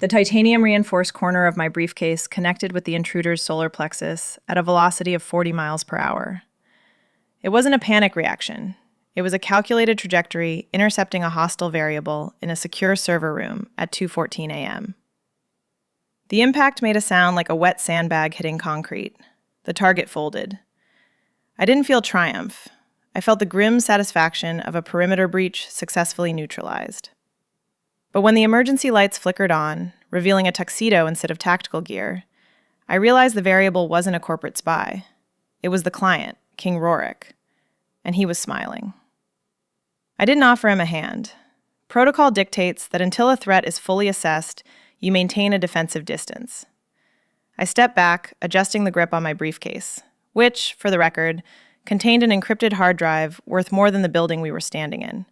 The titanium-reinforced corner of my briefcase connected with the intruder's solar plexus at a velocity of 40 miles per hour. It wasn't a panic reaction. It was a calculated trajectory intercepting a hostile variable in a secure server room at 2:14 a.m. The impact made a sound like a wet sandbag hitting concrete. The target folded. I didn't feel triumph. I felt the grim satisfaction of a perimeter breach successfully neutralized. But when the emergency lights flickered on, revealing a tuxedo instead of tactical gear, I realized the variable wasn't a corporate spy. It was the client, King Rorik, and he was smiling. I didn't offer him a hand. Protocol dictates that until a threat is fully assessed, you maintain a defensive distance. I stepped back, adjusting the grip on my briefcase, which, for the record, contained an encrypted hard drive worth more than the building we were standing in,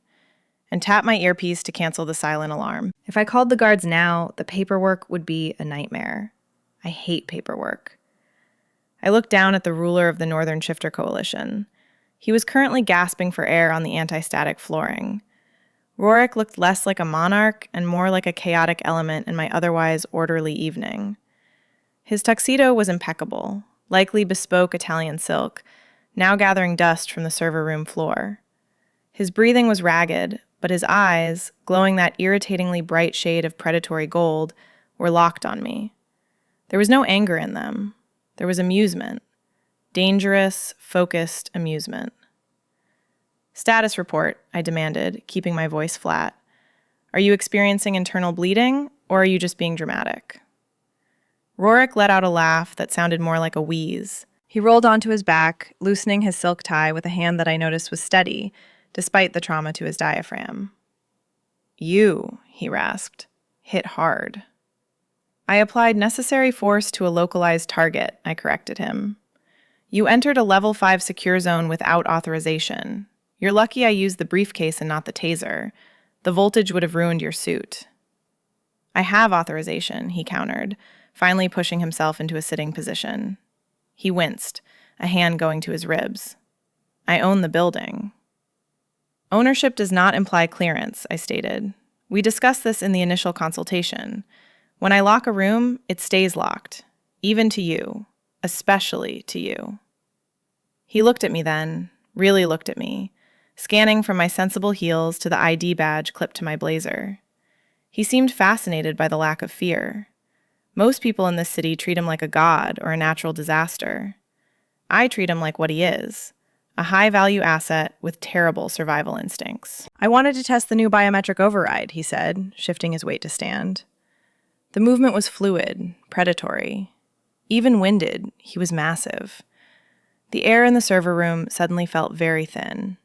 and tapped my earpiece to cancel the silent alarm. If I called the guards now, the paperwork would be a nightmare. I hate paperwork. I looked down at the ruler of the Northern Shifter Coalition. He was currently gasping for air on the anti-static flooring. Rorik looked less like a monarch and more like a chaotic element in my otherwise orderly evening. His tuxedo was impeccable, likely bespoke Italian silk, now gathering dust from the server room floor. His breathing was ragged, but his eyes, glowing that irritatingly bright shade of predatory gold, were locked on me. There was no anger in them. There was amusement. Dangerous, focused amusement. "Status report," I demanded, keeping my voice flat. "Are you experiencing internal bleeding, or are you just being dramatic?" Rorik let out a laugh that sounded more like a wheeze. He rolled onto his back, loosening his silk tie with a hand that I noticed was steady, despite the trauma to his diaphragm. "You," he rasped, "hit hard." "I applied necessary force to a localized target," I corrected him. "You entered a level 5 secure zone without authorization. You're lucky I used the briefcase and not the taser. The voltage would have ruined your suit." "I have authorization," he countered, finally pushing himself into a sitting position. He winced, a hand going to his ribs. "I own the building." "Ownership does not imply clearance," I stated. "We discussed this in the initial consultation. When I lock a room, it stays locked, even to you, especially to you." He looked at me then, really looked at me, scanning from my sensible heels to the ID badge clipped to my blazer. He seemed fascinated by the lack of fear. Most people in this city treat him like a god or a natural disaster. I treat him like what he is, a high-value asset with terrible survival instincts. "I wanted to test the new biometric override," he said, shifting his weight to stand. The movement was fluid, predatory. Even winded, he was massive. The air in the server room suddenly felt very thin.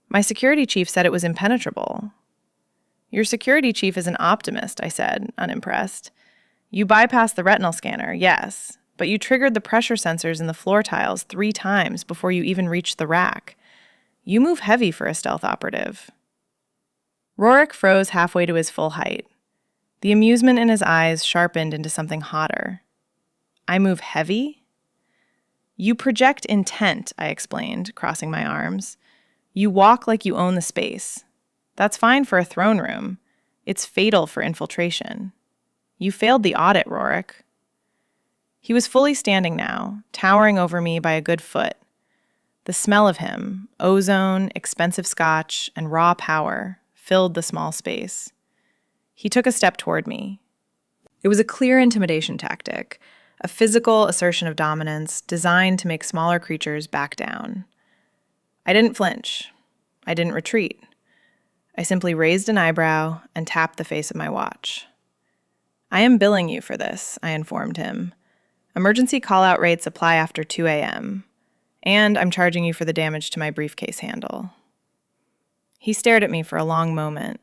"My security chief said it was impenetrable." "Your security chief is an optimist," I said, unimpressed. "You bypassed the retinal scanner, yes, but you triggered the pressure sensors in the floor tiles 3 times before you even reached the rack. You move heavy for a stealth operative." Rorik froze halfway to his full height. The amusement in his eyes sharpened into something hotter. "I move heavy?" "You project intent," I explained, crossing my arms. "You walk like you own the space. That's fine for a throne room. It's fatal for infiltration. You failed the audit, Rorik." He was fully standing now, towering over me by a good foot. The smell of him, ozone, expensive scotch, and raw power, filled the small space. He took a step toward me. It was a clear intimidation tactic, a physical assertion of dominance designed to make smaller creatures back down. I didn't flinch. I didn't retreat. I simply raised an eyebrow and tapped the face of my watch. "I am billing you for this," I informed him. "Emergency call-out rates apply after 2 a.m., and I'm charging you for the damage to my briefcase handle." He stared at me for a long moment,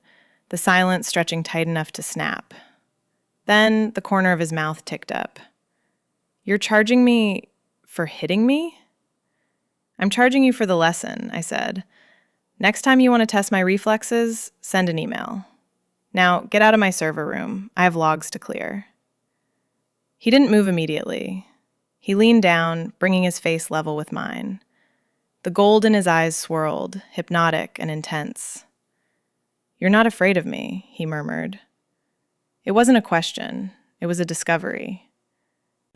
the silence stretching tight enough to snap. Then the corner of his mouth ticked up. "You're charging me for hitting me?" "I'm charging you for the lesson," I said. "Next time you want to test my reflexes, send an email. Now, get out of my server room. I have logs to clear." He didn't move immediately. He leaned down, bringing his face level with mine. The gold in his eyes swirled, hypnotic and intense. "You're not afraid of me," he murmured. It wasn't a question. It was a discovery.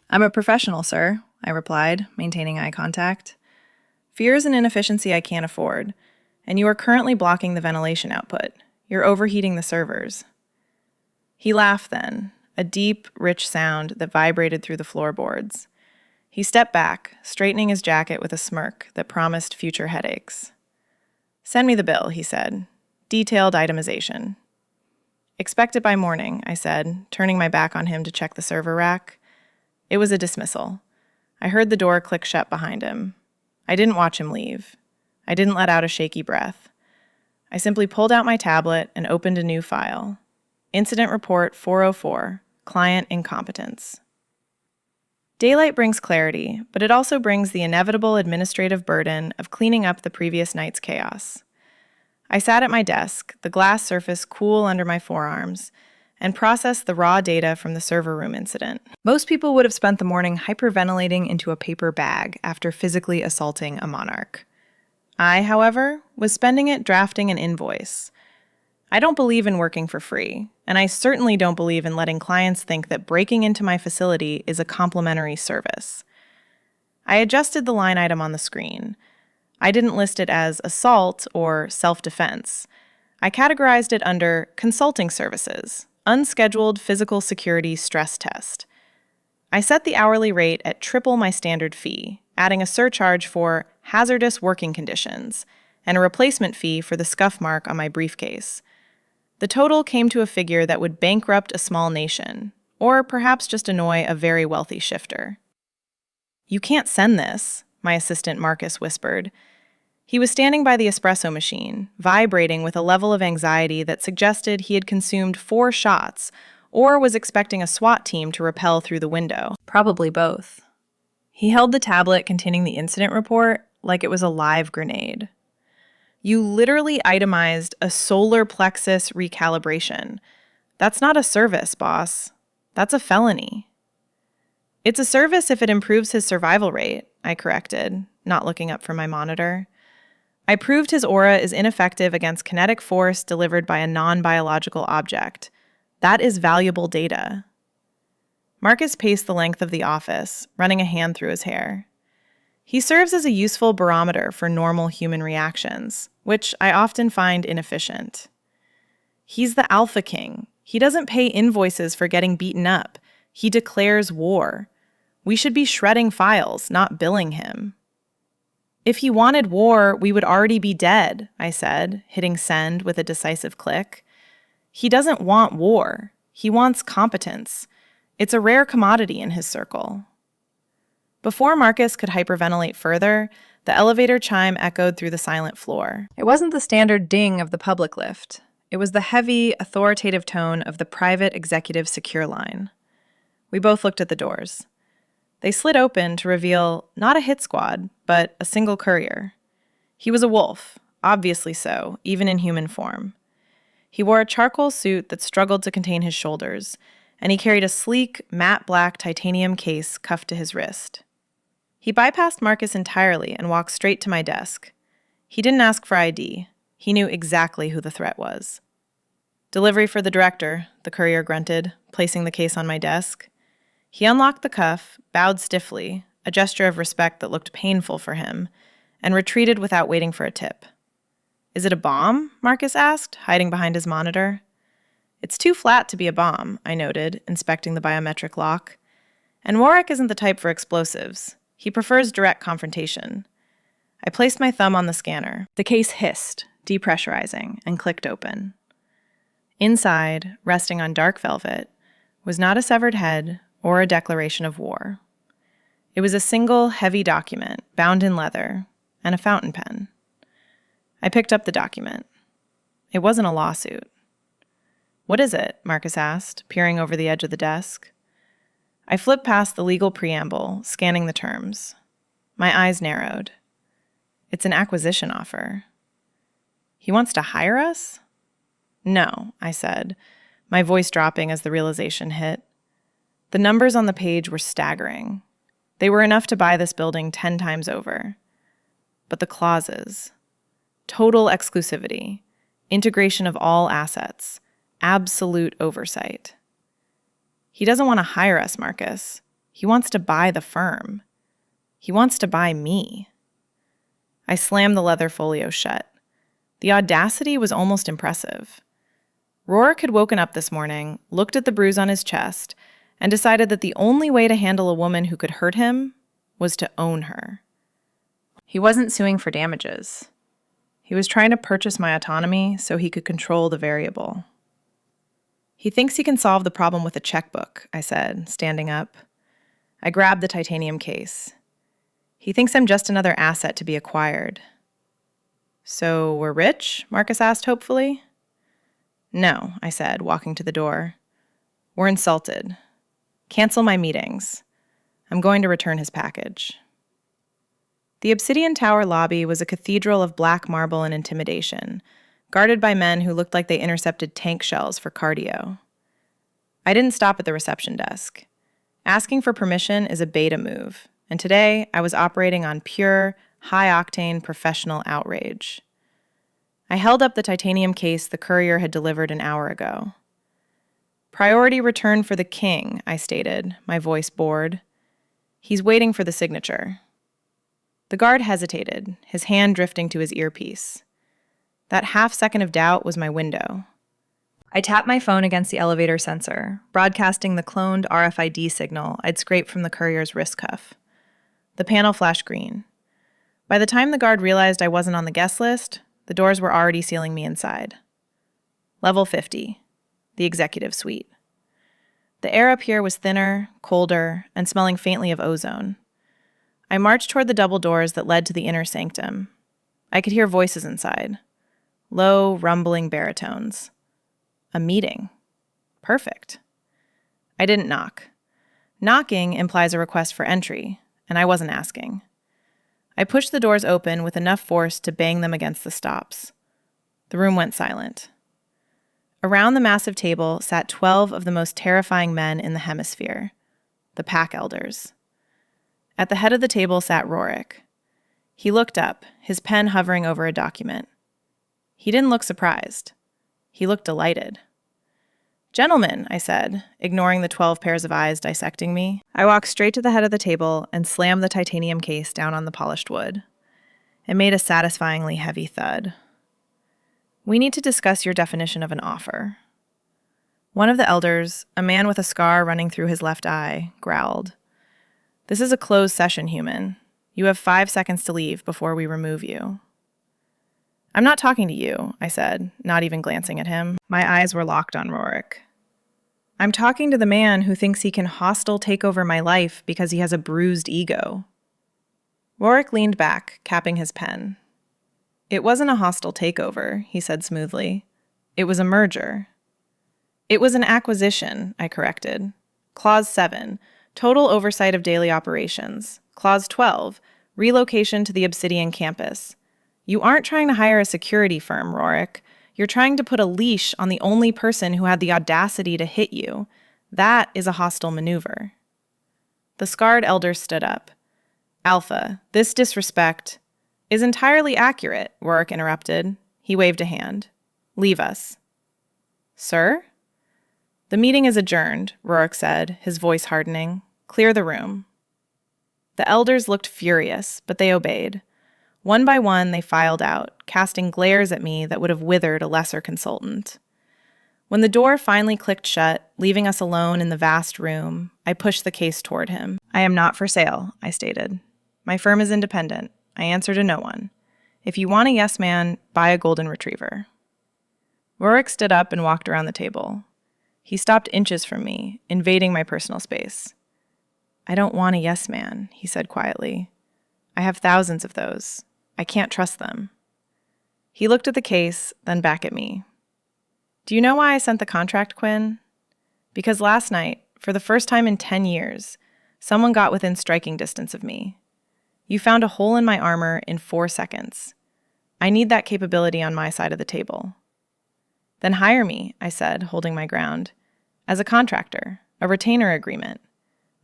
"I'm a professional, sir," I replied, maintaining eye contact. "Fear is an inefficiency I can't afford, and you are currently blocking the ventilation output. You're overheating the servers." He laughed then, a deep, rich sound that vibrated through the floorboards. He stepped back, straightening his jacket with a smirk that promised future headaches. "Send me the bill," he said. "Detailed itemization." "Expect it by morning," I said, turning my back on him to check the server rack. It was a dismissal. I heard the door click shut behind him. I didn't watch him leave. I didn't let out a shaky breath. I simply pulled out my tablet and opened a new file. Incident Report 404, Client Incompetence. Daylight brings clarity, but it also brings the inevitable administrative burden of cleaning up the previous night's chaos. I sat at my desk, the glass surface cool under my forearms, and processed the raw data from the server room incident. Most people would have spent the morning hyperventilating into a paper bag after physically assaulting a monarch. I, however, was spending it drafting an invoice. I don't believe in working for free, and I certainly don't believe in letting clients think that breaking into my facility is a complimentary service. I adjusted the line item on the screen. I didn't list it as assault or self-defense. I categorized it under consulting services, unscheduled physical security stress test. I set the hourly rate at triple my standard fee, adding a surcharge for hazardous working conditions and a replacement fee for the scuff mark on my briefcase. The total came to a figure that would bankrupt a small nation, or perhaps just annoy a very wealthy shifter. "You can't send this," my assistant Marcus whispered. He was standing by the espresso machine, vibrating with a level of anxiety that suggested he had consumed 4 shots or was expecting a SWAT team to rappel through the window. Probably both. He held the tablet containing the incident report like it was a live grenade. "You literally itemized a solar plexus recalibration. That's not a service, boss. That's a felony." "It's a service if it improves his survival rate," I corrected, not looking up from my monitor. "I proved his aura is ineffective against kinetic force delivered by a non-biological object. That is valuable data." Marcus paced the length of the office, running a hand through his hair. He serves as a useful barometer for normal human reactions, which I often find inefficient. "He's the Alpha King. He doesn't pay invoices for getting beaten up. He declares war. We should be shredding files, not billing him." "If he wanted war, we would already be dead," I said, hitting send with a decisive click. "He doesn't want war. He wants competence. It's a rare commodity in his circle." Before Marcus could hyperventilate further, the elevator chime echoed through the silent floor. It wasn't the standard ding of the public lift. It was the heavy, authoritative tone of the private executive secure line. We both looked at the doors. They slid open to reveal not a hit squad, but a single courier. He was a wolf, obviously so, even in human form. He wore a charcoal suit that struggled to contain his shoulders, and he carried a sleek, matte black titanium case cuffed to his wrist. He bypassed Marcus entirely and walked straight to my desk. He didn't ask for ID. He knew exactly who the threat was. "Delivery for the director," the courier grunted, placing the case on my desk. He unlocked the cuff, bowed stiffly, a gesture of respect that looked painful for him, and retreated without waiting for a tip. "Is it a bomb?" Marcus asked, hiding behind his monitor. "It's too flat to be a bomb," I noted, inspecting the biometric lock. "And Rorik isn't the type for explosives. He prefers direct confrontation." I placed my thumb on the scanner. The case hissed, depressurizing, and clicked open. Inside, resting on dark velvet, was not a severed head or a declaration of war. It was a single, heavy document, bound in leather, and a fountain pen. I picked up the document. It wasn't a lawsuit. "What is it?" Marcus asked, peering over the edge of the desk. I flipped past the legal preamble, scanning the terms. My eyes narrowed. "It's an acquisition offer." "He wants to hire us?" "No," I said, my voice dropping as the realization hit. The numbers on the page were staggering. They were enough to buy this building 10 times over. But the clauses. Total exclusivity. Integration of all assets. Absolute oversight. He doesn't want to hire us, Marcus. He wants to buy the firm. He wants to buy me. I slammed the leather folio shut. The audacity was almost impressive. Rorik had woken up this morning, looked at the bruise on his chest, and decided that the only way to handle a woman who could hurt him was to own her. He wasn't suing for damages. He was trying to purchase my autonomy so he could control the variable. He thinks he can solve the problem with a checkbook, I said, standing up. I grabbed the titanium case. He thinks I'm just another asset to be acquired. So we're rich? Marcus asked hopefully. No, I said, walking to the door. We're insulted. Cancel my meetings. I'm going to return his package. The Obsidian Tower lobby was a cathedral of black marble and intimidation, guarded by men who looked like they intercepted tank shells for cardio. I didn't stop at the reception desk. Asking for permission is a beta move, and today I was operating on pure, high-octane professional outrage. I held up the titanium case the courier had delivered an hour ago. Priority return for the king, I stated, my voice bored. He's waiting for the signature. The guard hesitated, his hand drifting to his earpiece. That half-second of doubt was my window. I tapped my phone against the elevator sensor, broadcasting the cloned RFID signal I'd scraped from the courier's wrist cuff. The panel flashed green. By the time the guard realized I wasn't on the guest list, the doors were already sealing me inside. Level 50, the executive suite. The air up here was thinner, colder, and smelling faintly of ozone. I marched toward the double doors that led to the inner sanctum. I could hear voices inside. Low, rumbling baritones. A meeting. Perfect. I didn't knock. Knocking implies a request for entry, and I wasn't asking. I pushed the doors open with enough force to bang them against the stops. The room went silent. Around the massive table sat 12 of the most terrifying men in the hemisphere, the pack elders. At the head of the table sat Rorik. He looked up, his pen hovering over a document. He didn't look surprised. He looked delighted. "Gentlemen," I said, ignoring the 12 pairs of eyes dissecting me. I walked straight to the head of the table and slammed the titanium case down on the polished wood. It made a satisfyingly heavy thud. "We need to discuss your definition of an offer." One of the elders, a man with a scar running through his left eye, growled. "This is a closed session, human. You have 5 seconds to leave before we remove you." "I'm not talking to you," I said, not even glancing at him. My eyes were locked on Rorik. "I'm talking to the man who thinks he can hostile take over my life because he has a bruised ego." Rorik leaned back, capping his pen. "It wasn't a hostile takeover," he said smoothly. "It was a merger." "It was an acquisition," I corrected. Clause 7, total oversight of daily operations. Clause 12, relocation to the Obsidian campus. You aren't trying to hire a security firm, Rorik. You're trying to put a leash on the only person who had the audacity to hit you. That is a hostile maneuver. The scarred elder stood up. "Alpha, this disrespect is entirely accurate," Rorik interrupted. He waved a hand. "Leave us." "Sir?" "The meeting is adjourned," Rorik said, his voice hardening. "Clear the room." The elders looked furious, but they obeyed. One by one, they filed out, casting glares at me that would have withered a lesser consultant. When the door finally clicked shut, leaving us alone in the vast room, I pushed the case toward him. "I am not for sale," I stated. "My firm is independent. I answer to no one. If you want a yes man, buy a golden retriever." Rorik stood up and walked around the table. He stopped inches from me, invading my personal space. "I don't want a yes man," he said quietly. "I have thousands of those. I can't trust them." He looked at the case, then back at me. "Do you know why I sent the contract, Quinn? Because last night, for the first time in 10 years, someone got within striking distance of me. You found a hole in my armor in 4 seconds. I need that capability on my side of the table." "Then hire me," I said, holding my ground. "As a contractor, a retainer agreement.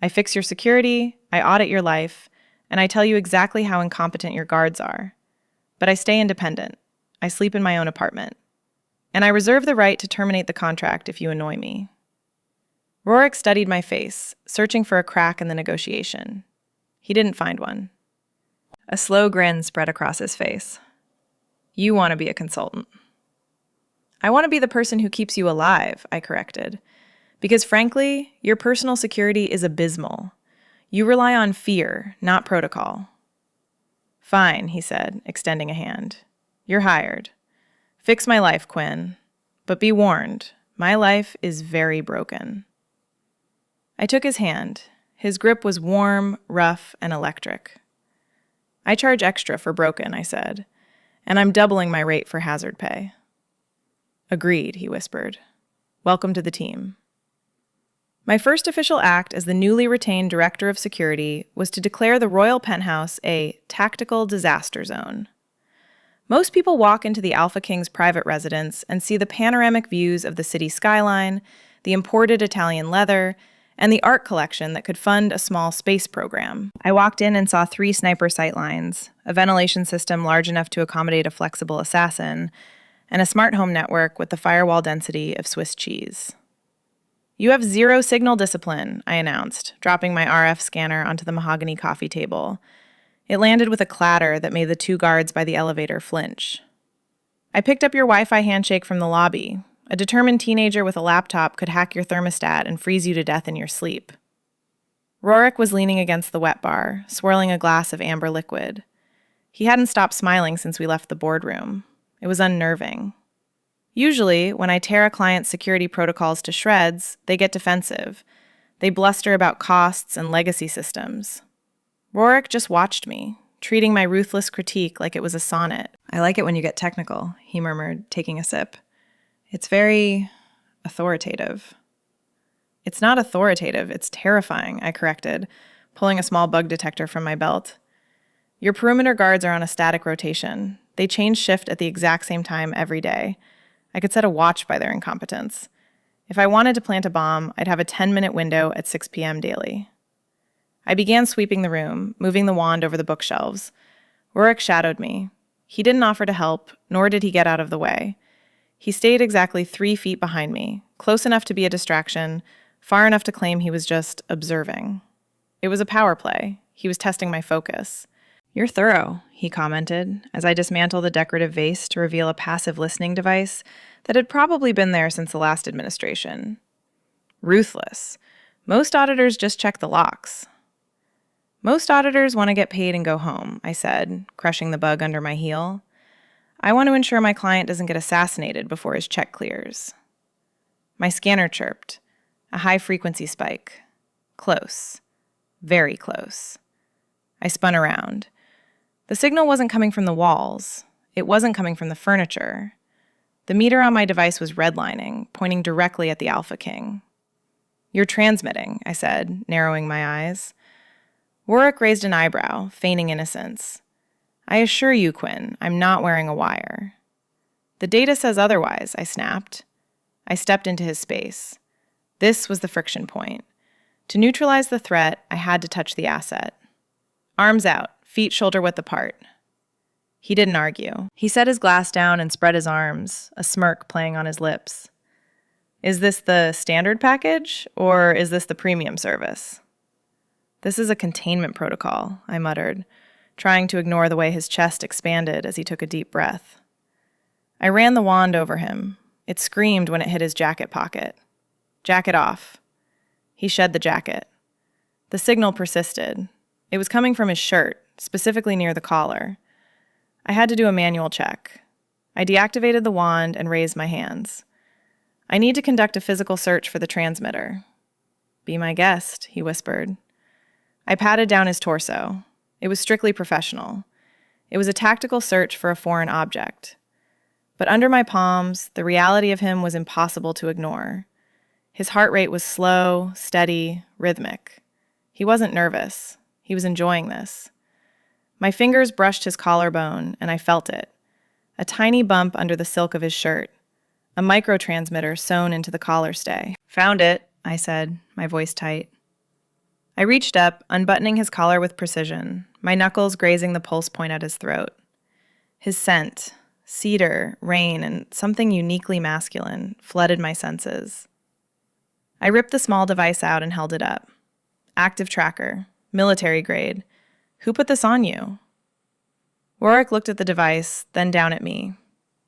I fix your security, I audit your life, and I tell you exactly how incompetent your guards are. But I stay independent. I sleep in my own apartment. And I reserve the right to terminate the contract if you annoy me." Rorik studied my face, searching for a crack in the negotiation. He didn't find one. A slow grin spread across his face. You want to be a consultant. I want to be the person who keeps you alive, I corrected. Because frankly, your personal security is abysmal. You rely on fear, not protocol. Fine, he said, extending a hand. You're hired. Fix my life, Quinn. But be warned, my life is very broken. I took his hand. His grip was warm, rough, and electric. I charge extra for broken, I said, and I'm doubling my rate for hazard pay. Agreed, he whispered. Welcome to the team. My first official act as the newly retained director of security was to declare the Royal Penthouse a tactical disaster zone. Most people walk into the Alpha King's private residence and see the panoramic views of the city skyline, the imported Italian leather, and the art collection that could fund a small space program. I walked in and saw 3 sniper sightlines, a ventilation system large enough to accommodate a flexible assassin, and a smart home network with the firewall density of Swiss cheese. You have 0 signal discipline, I announced, dropping my RF scanner onto the mahogany coffee table. It landed with a clatter that made the 2 guards by the elevator flinch. I picked up your Wi-Fi handshake from the lobby. A determined teenager with a laptop could hack your thermostat and freeze you to death in your sleep. Rorik was leaning against the wet bar, swirling a glass of amber liquid. He hadn't stopped smiling since we left the boardroom. It was unnerving. Usually, when I tear a client's security protocols to shreds, they get defensive. They bluster about costs and legacy systems. Rorik just watched me, treating my ruthless critique like it was a sonnet. I like it when you get technical, he murmured, taking a sip. It's very authoritative. It's not authoritative, it's terrifying, I corrected, pulling a small bug detector from my belt. Your perimeter guards are on a static rotation. They change shift at the exact same time every day. I could set a watch by their incompetence. If I wanted to plant a bomb, I'd have a 10-minute window at 6 p.m. daily. I began sweeping the room, moving the wand over the bookshelves. Rorik shadowed me. He didn't offer to help, nor did he get out of the way. He stayed exactly 3 feet behind me, close enough to be a distraction, far enough to claim he was just observing. It was a power play. He was testing my focus. You're thorough, he commented, as I dismantled the decorative vase to reveal a passive listening device that had probably been there since the last administration. Ruthless. Most auditors just check the locks. Most auditors want to get paid and go home, I said, crushing the bug under my heel. I want to ensure my client doesn't get assassinated before his check clears. My scanner chirped. A high-frequency spike. Close. Very close. I spun around. The signal wasn't coming from the walls. It wasn't coming from the furniture. The meter on my device was redlining, pointing directly at the Alpha King. You're transmitting, I said, narrowing my eyes. Rorik raised an eyebrow, feigning innocence. I assure you, Quinn, I'm not wearing a wire. The data says otherwise, I snapped. I stepped into his space. This was the friction point. To neutralize the threat, I had to touch the asset. Arms out, feet shoulder-width apart. He didn't argue. He set his glass down and spread his arms, a smirk playing on his lips. Is this the standard package, or is this the premium service? This is a containment protocol, I muttered, trying to ignore the way his chest expanded as he took a deep breath. I ran the wand over him. It screamed when it hit his jacket pocket. Jacket off. He shed the jacket. The signal persisted. It was coming from his shirt, specifically near the collar. I had to do a manual check. I deactivated the wand and raised my hands. I need to conduct a physical search for the transmitter. Be my guest, he whispered. I patted down his torso. It was strictly professional. It was a tactical search for a foreign object. But under my palms, the reality of him was impossible to ignore. His heart rate was slow, steady, rhythmic. He wasn't nervous. He was enjoying this. My fingers brushed his collarbone, and I felt it. A tiny bump under the silk of his shirt. A microtransmitter sewn into the collar stay. Found it, I said, my voice tight. I reached up, unbuttoning his collar with precision, my knuckles grazing the pulse point at his throat. His scent, cedar, rain, and something uniquely masculine, flooded my senses. I ripped the small device out and held it up. Active tracker, military grade. Who put this on you? Rorik looked at the device, then down at me.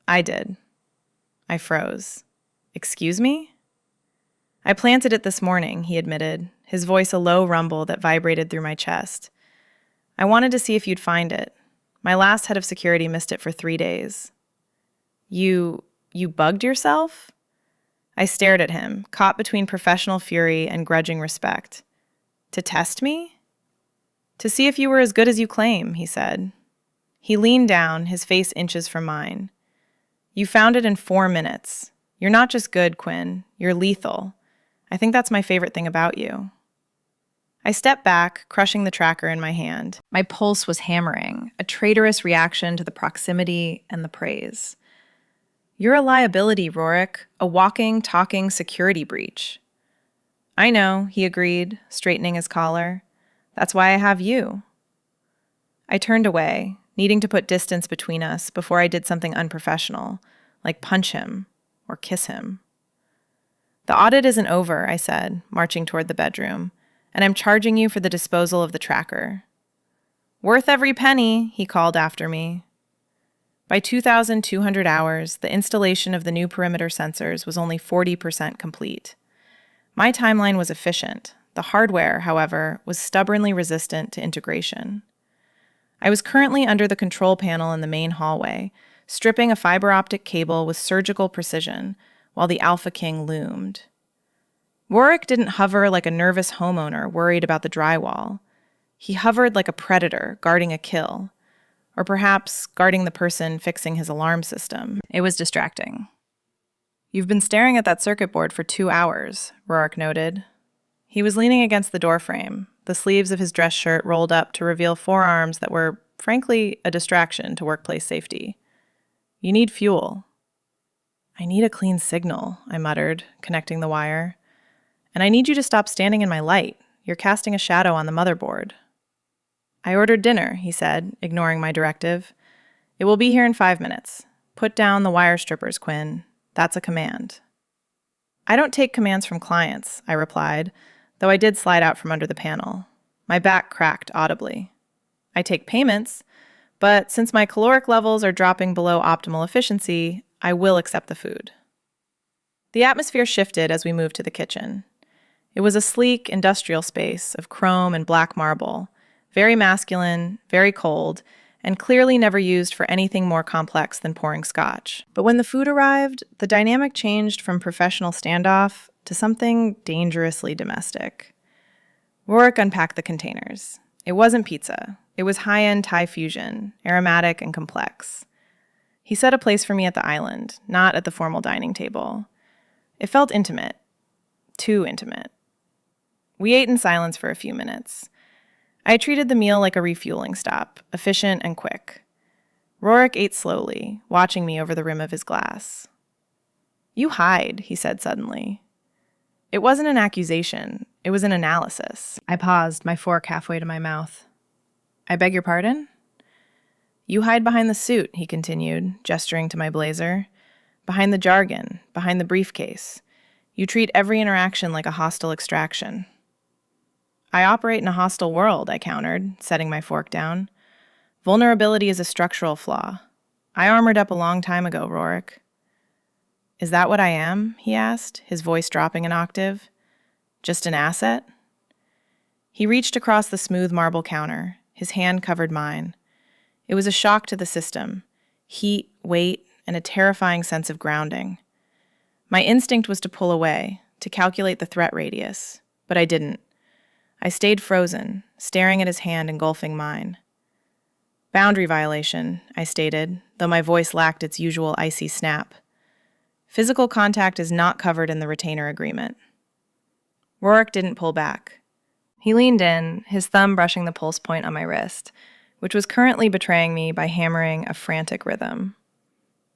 I did. I froze. Excuse me? I planted it this morning, he admitted, his voice a low rumble that vibrated through my chest. I wanted to see if you'd find it. My last head of security missed it for 3 days. You bugged yourself? I stared at him, caught between professional fury and grudging respect. To test me? To see if you were as good as you claim, he said. He leaned down, his face inches from mine. You found it in 4 minutes. You're not just good, Quinn. You're lethal. I think that's my favorite thing about you. I stepped back, crushing the tracker in my hand. My pulse was hammering, a traitorous reaction to the proximity and the praise. You're a liability, Rorik, a walking, talking security breach. I know, he agreed, straightening his collar. That's why I have you. I turned away, needing to put distance between us before I did something unprofessional, like punch him or kiss him. The audit isn't over, I said, marching toward the bedroom, and I'm charging you for the disposal of the tracker. Worth every penny, he called after me. By 2,200 hours, the installation of the new perimeter sensors was only 40% complete. My timeline was efficient. The hardware, however, was stubbornly resistant to integration. I was currently under the control panel in the main hallway, stripping a fiber optic cable with surgical precision, while the Alpha King loomed. Rorik didn't hover like a nervous homeowner worried about the drywall. He hovered like a predator guarding a kill, or perhaps guarding the person fixing his alarm system. It was distracting. You've been staring at that circuit board for 2 hours, Rorik noted. He was leaning against the doorframe, the sleeves of his dress shirt rolled up to reveal forearms that were, frankly, a distraction to workplace safety. You need fuel. I need a clean signal, I muttered, connecting the wire. And I need you to stop standing in my light. You're casting a shadow on the motherboard. I ordered dinner, he said, ignoring my directive. It will be here in 5 minutes. Put down the wire strippers, Quinn. That's a command. I don't take commands from clients, I replied, though I did slide out from under the panel. My back cracked audibly. I take payments, but since my caloric levels are dropping below optimal efficiency, I will accept the food. The atmosphere shifted as we moved to the kitchen. It was a sleek, industrial space of chrome and black marble, very masculine, very cold, and clearly never used for anything more complex than pouring scotch. But when the food arrived, the dynamic changed from professional standoff to something dangerously domestic. Rorik unpacked the containers. It wasn't pizza. It was high-end Thai fusion, aromatic and complex. He set a place for me at the island, not at the formal dining table. It felt intimate. Too intimate. We ate in silence for a few minutes. I treated the meal like a refueling stop, efficient and quick. Rorik ate slowly, watching me over the rim of his glass. You hide, he said suddenly. It wasn't an accusation. It was an analysis. I paused, my fork halfway to my mouth. I beg your pardon? You hide behind the suit, he continued, gesturing to my blazer. Behind the jargon, behind the briefcase. You treat every interaction like a hostile extraction. I operate in a hostile world, I countered, setting my fork down. Vulnerability is a structural flaw. I armored up a long time ago, Rorik. Is that what I am? He asked, his voice dropping an octave. Just an asset? He reached across the smooth marble counter. His hand covered mine. It was a shock to the system. Heat, weight, and a terrifying sense of grounding. My instinct was to pull away, to calculate the threat radius, but I didn't. I stayed frozen, staring at his hand engulfing mine. Boundary violation, I stated, though my voice lacked its usual icy snap. Physical contact is not covered in the retainer agreement. Rorik didn't pull back. He leaned in, his thumb brushing the pulse point on my wrist, which was currently betraying me by hammering a frantic rhythm.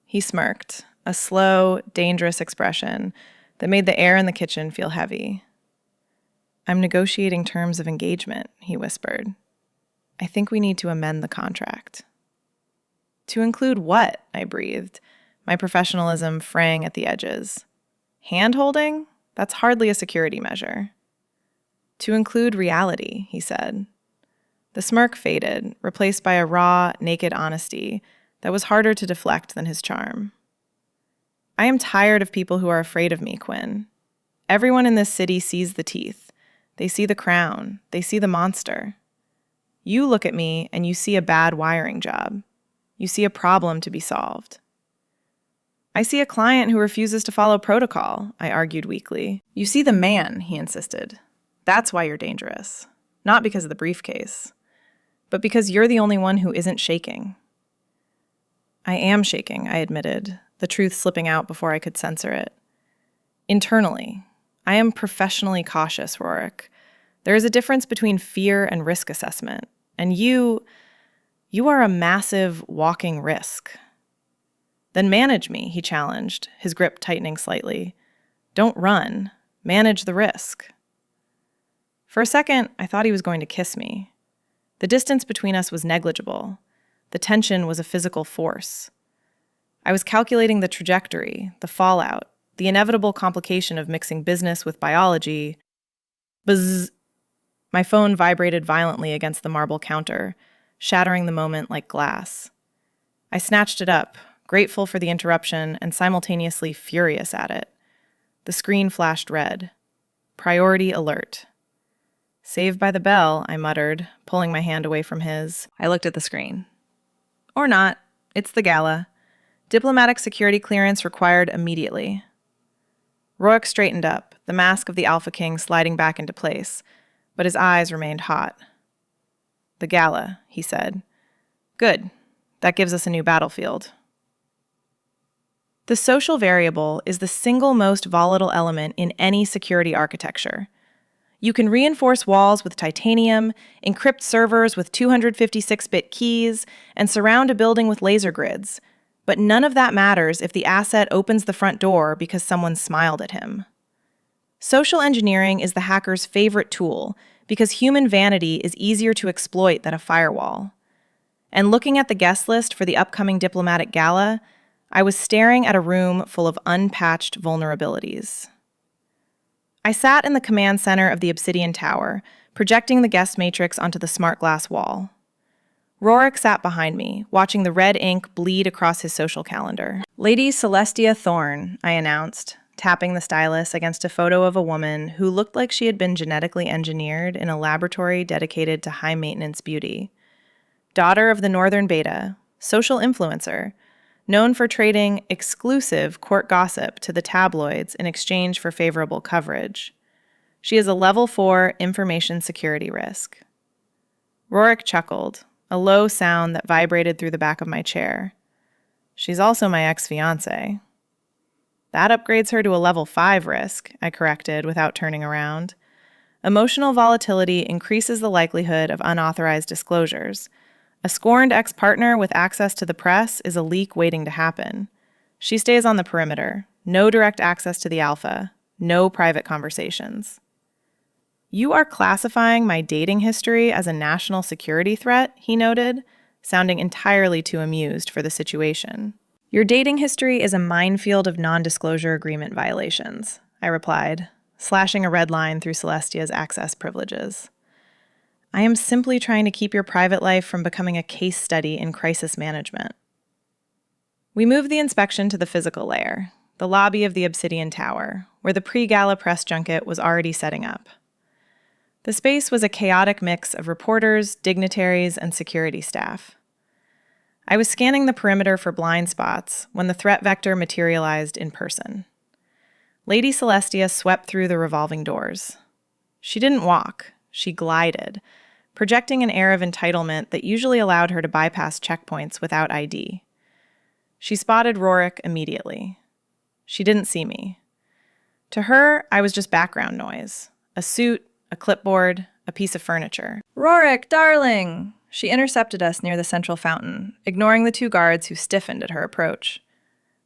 He smirked, a slow, dangerous expression that made the air in the kitchen feel heavy. I'm negotiating terms of engagement, he whispered. I think we need to amend the contract. To include what? I breathed, my professionalism fraying at the edges. Hand-holding? That's hardly a security measure. To include reality, he said. The smirk faded, replaced by a raw, naked honesty that was harder to deflect than his charm. I am tired of people who are afraid of me, Quinn. Everyone in this city sees the teeth. They see the crown. They see the monster. You look at me and you see a bad wiring job. You see a problem to be solved. I see a client who refuses to follow protocol, I argued weakly. You see the man, he insisted. That's why you're dangerous. Not because of the briefcase, but because you're the only one who isn't shaking. I am shaking, I admitted, the truth slipping out before I could censor it. Internally, I am professionally cautious, Rorik. There is a difference between fear and risk assessment, and you are a massive walking risk. Then manage me, he challenged, his grip tightening slightly. Don't run. Manage the risk. For a second, I thought he was going to kiss me. The distance between us was negligible. The tension was a physical force. I was calculating the trajectory, the fallout, the inevitable complication of mixing business with biology. Buzz! My phone vibrated violently against the marble counter, shattering the moment like glass. I snatched it up, grateful for the interruption and simultaneously furious at it. The screen flashed red. Priority alert. Saved by the bell, I muttered, pulling my hand away from his. I looked at the screen. Or not. It's the gala. Diplomatic security clearance required immediately. Rorik straightened up, the mask of the Alpha King sliding back into place, but his eyes remained hot. The gala, he said. Good. That gives us a new battlefield. The social variable is the single most volatile element in any security architecture. You can reinforce walls with titanium, encrypt servers with 256-bit keys, and surround a building with laser grids. But none of that matters if the asset opens the front door because someone smiled at him. Social engineering is the hacker's favorite tool because human vanity is easier to exploit than a firewall. And looking at the guest list for the upcoming diplomatic gala, I was staring at a room full of unpatched vulnerabilities. I sat in the command center of the Obsidian Tower, projecting the guest matrix onto the smart glass wall. Rorik sat behind me, watching the red ink bleed across his social calendar. Lady Celestia Thorne, I announced, tapping the stylus against a photo of a woman who looked like she had been genetically engineered in a laboratory dedicated to high-maintenance beauty. Daughter of the Northern Beta, social influencer, known for trading exclusive court gossip to the tabloids in exchange for favorable coverage. She is a level 4 information security risk. Rorik chuckled, a low sound that vibrated through the back of my chair. She's also my ex-fiancé. That upgrades her to a level 5 risk, I corrected without turning around. Emotional volatility increases the likelihood of unauthorized disclosures. A scorned ex-partner with access to the press is a leak waiting to happen. She stays on the perimeter. No direct access to the Alpha. No private conversations. You are classifying my dating history as a national security threat, he noted, sounding entirely too amused for the situation. Your dating history is a minefield of non-disclosure agreement violations, I replied, slashing a red line through Celestia's access privileges. I am simply trying to keep your private life from becoming a case study in crisis management. We moved the inspection to the physical layer, the lobby of the Obsidian Tower, where the pre-gala press junket was already setting up. The space was a chaotic mix of reporters, dignitaries, and security staff. I was scanning the perimeter for blind spots when the threat vector materialized in person. Lady Celestia swept through the revolving doors. She didn't walk, she glided, projecting an air of entitlement that usually allowed her to bypass checkpoints without ID. She spotted Rorik immediately. She didn't see me. To her, I was just background noise. A suit, a clipboard, a piece of furniture. "Rorik, darling!" She intercepted us near the central fountain, ignoring the two guards who stiffened at her approach.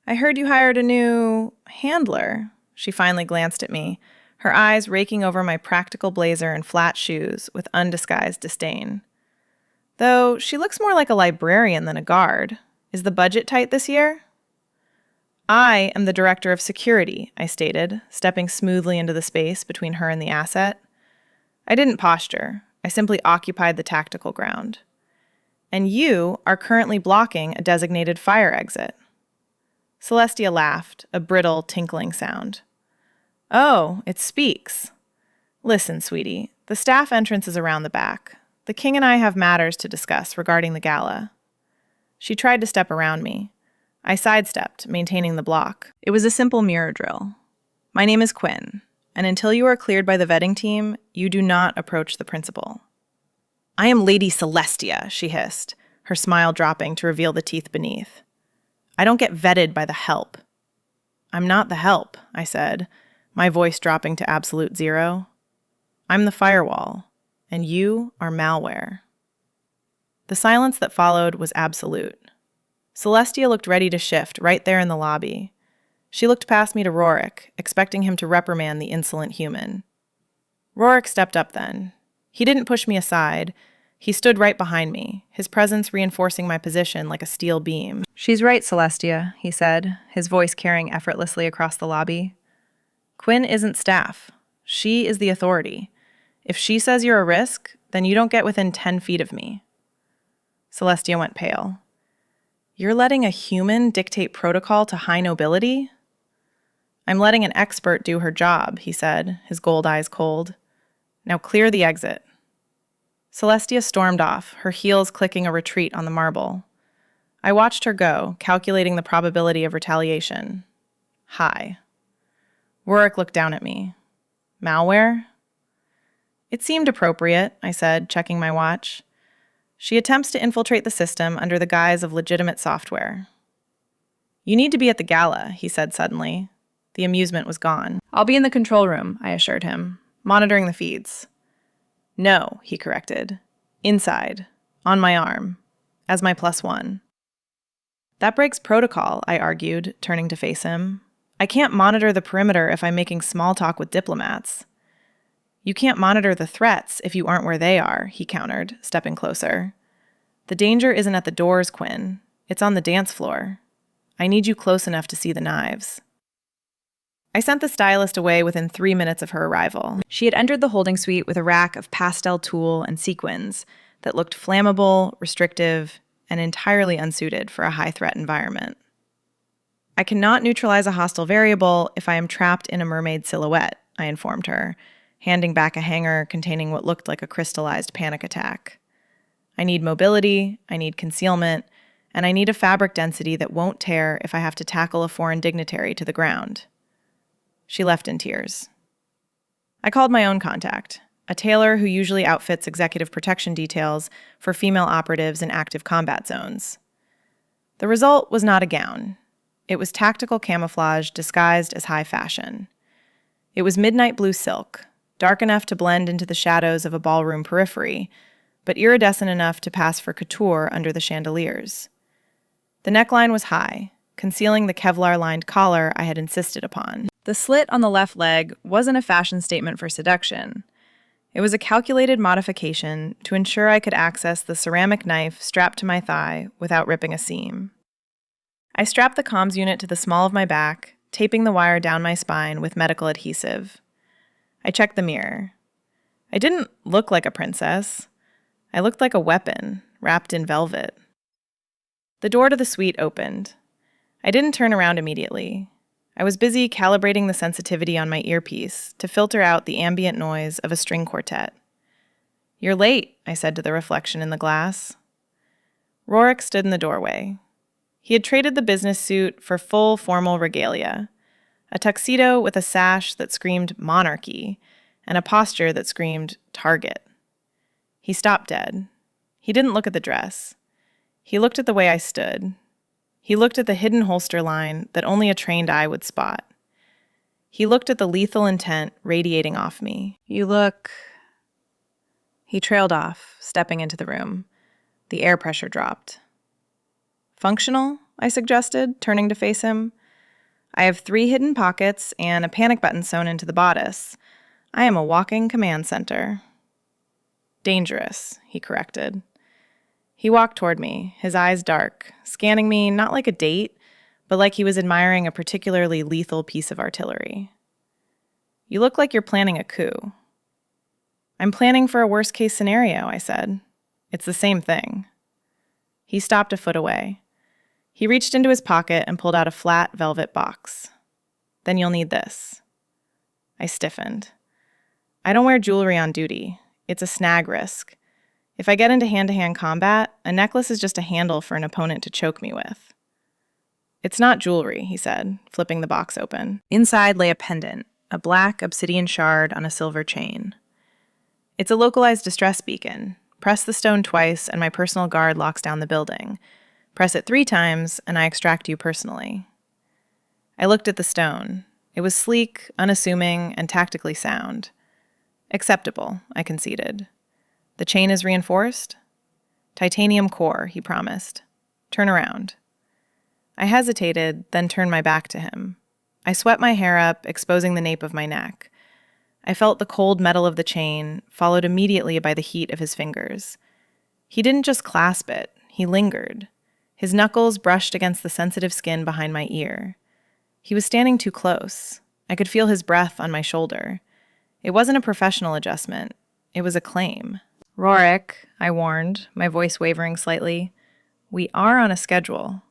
"I heard you hired a new handler." She finally glanced at me, her eyes raking over my practical blazer and flat shoes with undisguised disdain. "Though she looks more like a librarian than a guard. Is the budget tight this year?" I am the director of security, I stated, stepping smoothly into the space between her and the asset. I didn't posture. I simply occupied the tactical ground. And you are currently blocking a designated fire exit. Celestia laughed, a brittle, tinkling sound. Oh, it speaks. Listen, sweetie, the staff entrance is around the back. The king and I have matters to discuss regarding the gala. She tried to step around me. I sidestepped, maintaining the block. It was a simple mirror drill. My name is Quinn, and until you are cleared by the vetting team, you do not approach the principal. I am Lady Celestia, she hissed, her smile dropping to reveal the teeth beneath. I don't get vetted by the help. I'm not the help, I said, my voice dropping to absolute zero. I'm the firewall, and you are malware. The silence that followed was absolute. Celestia looked ready to shift right there in the lobby. She looked past me to Rorik, expecting him to reprimand the insolent human. Rorik stepped up then. He didn't push me aside. He stood right behind me, his presence reinforcing my position like a steel beam. She's right, Celestia, he said, his voice carrying effortlessly across the lobby. Quinn isn't staff. She is the authority. If she says you're a risk, then you don't get within 10 feet of me. Celestia went pale. You're letting a human dictate protocol to high nobility? I'm letting an expert do her job, he said, his gold eyes cold. Now clear the exit. Celestia stormed off, her heels clicking a retreat on the marble. I watched her go, calculating the probability of retaliation. High. Rorik looked down at me. Malware? It seemed appropriate, I said, checking my watch. She attempts to infiltrate the system under the guise of legitimate software. You need to be at the gala, he said suddenly. The amusement was gone. I'll be in the control room, I assured him, monitoring the feeds. No, he corrected. Inside. On my arm. As my +1. That breaks protocol, I argued, turning to face him. I can't monitor the perimeter if I'm making small talk with diplomats. You can't monitor the threats if you aren't where they are, he countered, stepping closer. The danger isn't at the doors, Quinn. It's on the dance floor. I need you close enough to see the knives. I sent the stylist away within 3 minutes of her arrival. She had entered the holding suite with a rack of pastel tulle and sequins that looked flammable, restrictive, and entirely unsuited for a high-threat environment. I cannot neutralize a hostile variable if I am trapped in a mermaid silhouette, I informed her, handing back a hanger containing what looked like a crystallized panic attack. I need mobility, I need concealment, and I need a fabric density that won't tear if I have to tackle a foreign dignitary to the ground. She left in tears. I called my own contact, a tailor who usually outfits executive protection details for female operatives in active combat zones. The result was not a gown. It was tactical camouflage disguised as high fashion. It was midnight blue silk, dark enough to blend into the shadows of a ballroom periphery, but iridescent enough to pass for couture under the chandeliers. The neckline was high, concealing the Kevlar-lined collar I had insisted upon. The slit on the left leg wasn't a fashion statement for seduction. It was a calculated modification to ensure I could access the ceramic knife strapped to my thigh without ripping a seam. I strapped the comms unit to the small of my back, taping the wire down my spine with medical adhesive. I checked the mirror. I didn't look like a princess. I looked like a weapon, wrapped in velvet. The door to the suite opened. I didn't turn around immediately. I was busy calibrating the sensitivity on my earpiece to filter out the ambient noise of a string quartet. You're late, I said to the reflection in the glass. Rorik stood in the doorway. He had traded the business suit for full formal regalia, a tuxedo with a sash that screamed monarchy and a posture that screamed target. He stopped dead. He didn't look at the dress. He looked at the way I stood. He looked at the hidden holster line that only a trained eye would spot. He looked at the lethal intent radiating off me. You look... He trailed off, stepping into the room. The air pressure dropped. Functional? I suggested, turning to face him. I have 3 hidden pockets and a panic button sewn into the bodice. I am a walking command center. Dangerous, he corrected. He walked toward me, his eyes dark, scanning me not like a date, but like he was admiring a particularly lethal piece of artillery. You look like you're planning a coup. I'm planning for a worst-case scenario, I said. It's the same thing. He stopped a foot away. He reached into his pocket and pulled out a flat velvet box. Then you'll need this. I stiffened. I don't wear jewelry on duty. It's a snag risk. If I get into hand-to-hand combat, a necklace is just a handle for an opponent to choke me with. It's not jewelry, he said, flipping the box open. Inside lay a pendant, a black obsidian shard on a silver chain. It's a localized distress beacon. Press the stone twice and my personal guard locks down the building. Press it 3 times and I extract you personally. I looked at the stone. It was sleek, unassuming, and tactically sound. Acceptable, I conceded. The chain is reinforced? Titanium core, he promised. Turn around. I hesitated, then turned my back to him. I swept my hair up, exposing the nape of my neck. I felt the cold metal of the chain, followed immediately by the heat of his fingers. He didn't just clasp it, he lingered. His knuckles brushed against the sensitive skin behind my ear. He was standing too close. I could feel his breath on my shoulder. It wasn't a professional adjustment. It was a claim. Rorik, I warned, my voice wavering slightly. We are on a schedule.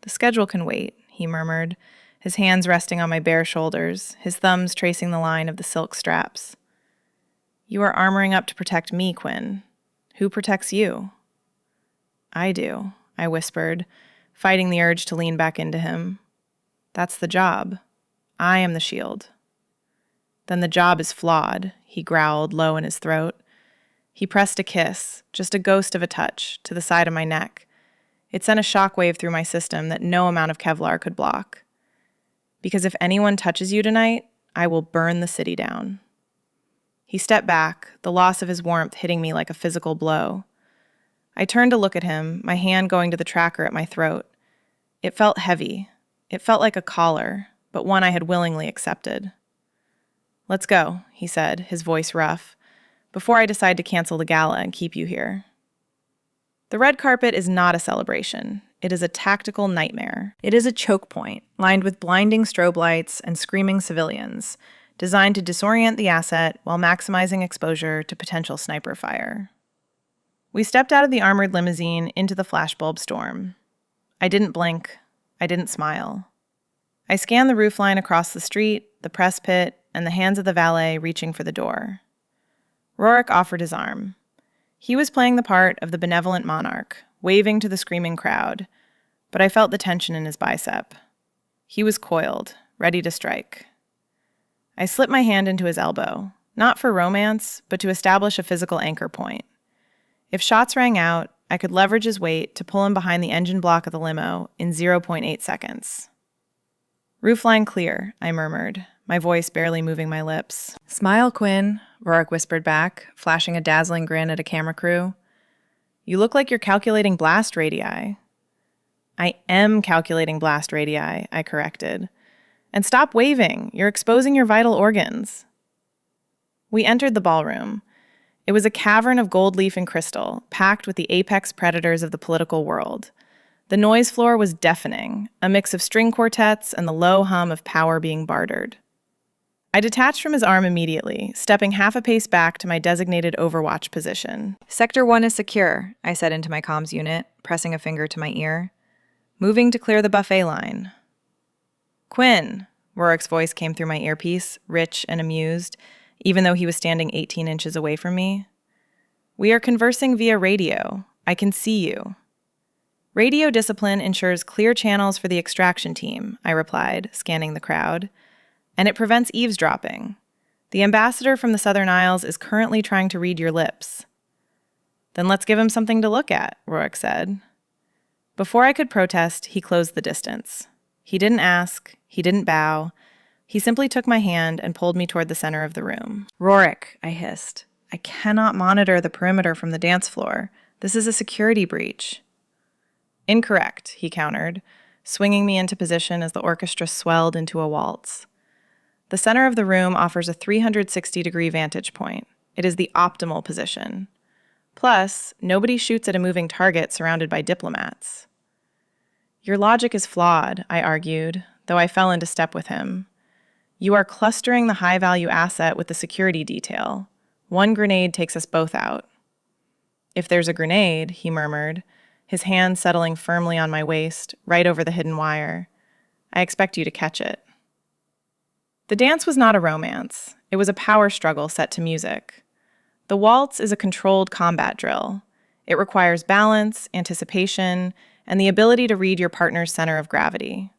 The schedule can wait, he murmured, his hands resting on my bare shoulders, his thumbs tracing the line of the silk straps. You are armoring up to protect me, Quinn. Who protects you? I do, I whispered, fighting the urge to lean back into him. That's the job. I am the shield. Then the job is flawed, he growled low in his throat. He pressed a kiss, just a ghost of a touch, to the side of my neck. It sent a shockwave through my system that no amount of Kevlar could block. Because if anyone touches you tonight, I will burn the city down. He stepped back, the loss of his warmth hitting me like a physical blow. I turned to look at him, my hand going to the tracker at my throat. It felt heavy. It felt like a collar, but one I had willingly accepted. Let's go, he said, his voice rough, before I decide to cancel the gala and keep you here. The red carpet is not a celebration. It is a tactical nightmare. It is a choke point, lined with blinding strobe lights and screaming civilians, designed to disorient the asset while maximizing exposure to potential sniper fire. We stepped out of the armored limousine into the flashbulb storm. I didn't blink. I didn't smile. I scanned the roofline across the street, the press pit, and the hands of the valet reaching for the door. Rorik offered his arm. He was playing the part of the benevolent monarch, waving to the screaming crowd, but I felt the tension in his bicep. He was coiled, ready to strike. I slipped my hand into his elbow, not for romance, but to establish a physical anchor point. If shots rang out, I could leverage his weight to pull him behind the engine block of the limo in 0.8 seconds. Roofline clear, I murmured, my voice barely moving my lips. Smile, Quinn, Rorik whispered back, flashing a dazzling grin at a camera crew. You look like you're calculating blast radii. I am calculating blast radii, I corrected. And stop waving, you're exposing your vital organs. We entered the ballroom. It was a cavern of gold leaf and crystal, packed with the apex predators of the political world. The noise floor was deafening, a mix of string quartets and the low hum of power being bartered. I detached from his arm immediately, stepping half a pace back to my designated overwatch position. Sector 1 is secure, I said into my comms unit, pressing a finger to my ear. Moving to clear the buffet line. Quinn, Rorik's voice came through my earpiece, rich and amused, even though he was standing 18 inches away from me. We are conversing via radio. I can see you. Radio discipline ensures clear channels for the extraction team, I replied, scanning the crowd. And it prevents eavesdropping. The ambassador from the Southern Isles is currently trying to read your lips. Then let's give him something to look at, Rorik said. Before I could protest, he closed the distance. He didn't ask, he didn't bow. He simply took my hand and pulled me toward the center of the room. Rorik, I hissed. I cannot monitor the perimeter from the dance floor. This is a security breach. Incorrect, he countered, swinging me into position as the orchestra swelled into a waltz. The center of the room offers a 360-degree vantage point. It is the optimal position. Plus, nobody shoots at a moving target surrounded by diplomats. Your logic is flawed, I argued, though I fell into step with him. You are clustering the high-value asset with the security detail. One grenade takes us both out. If there's a grenade, he murmured, his hand settling firmly on my waist, right over the hidden wire. I expect you to catch it. The dance was not a romance. It was a power struggle set to music. The waltz is a controlled combat drill. It requires balance, anticipation, and the ability to read your partner's center of gravity.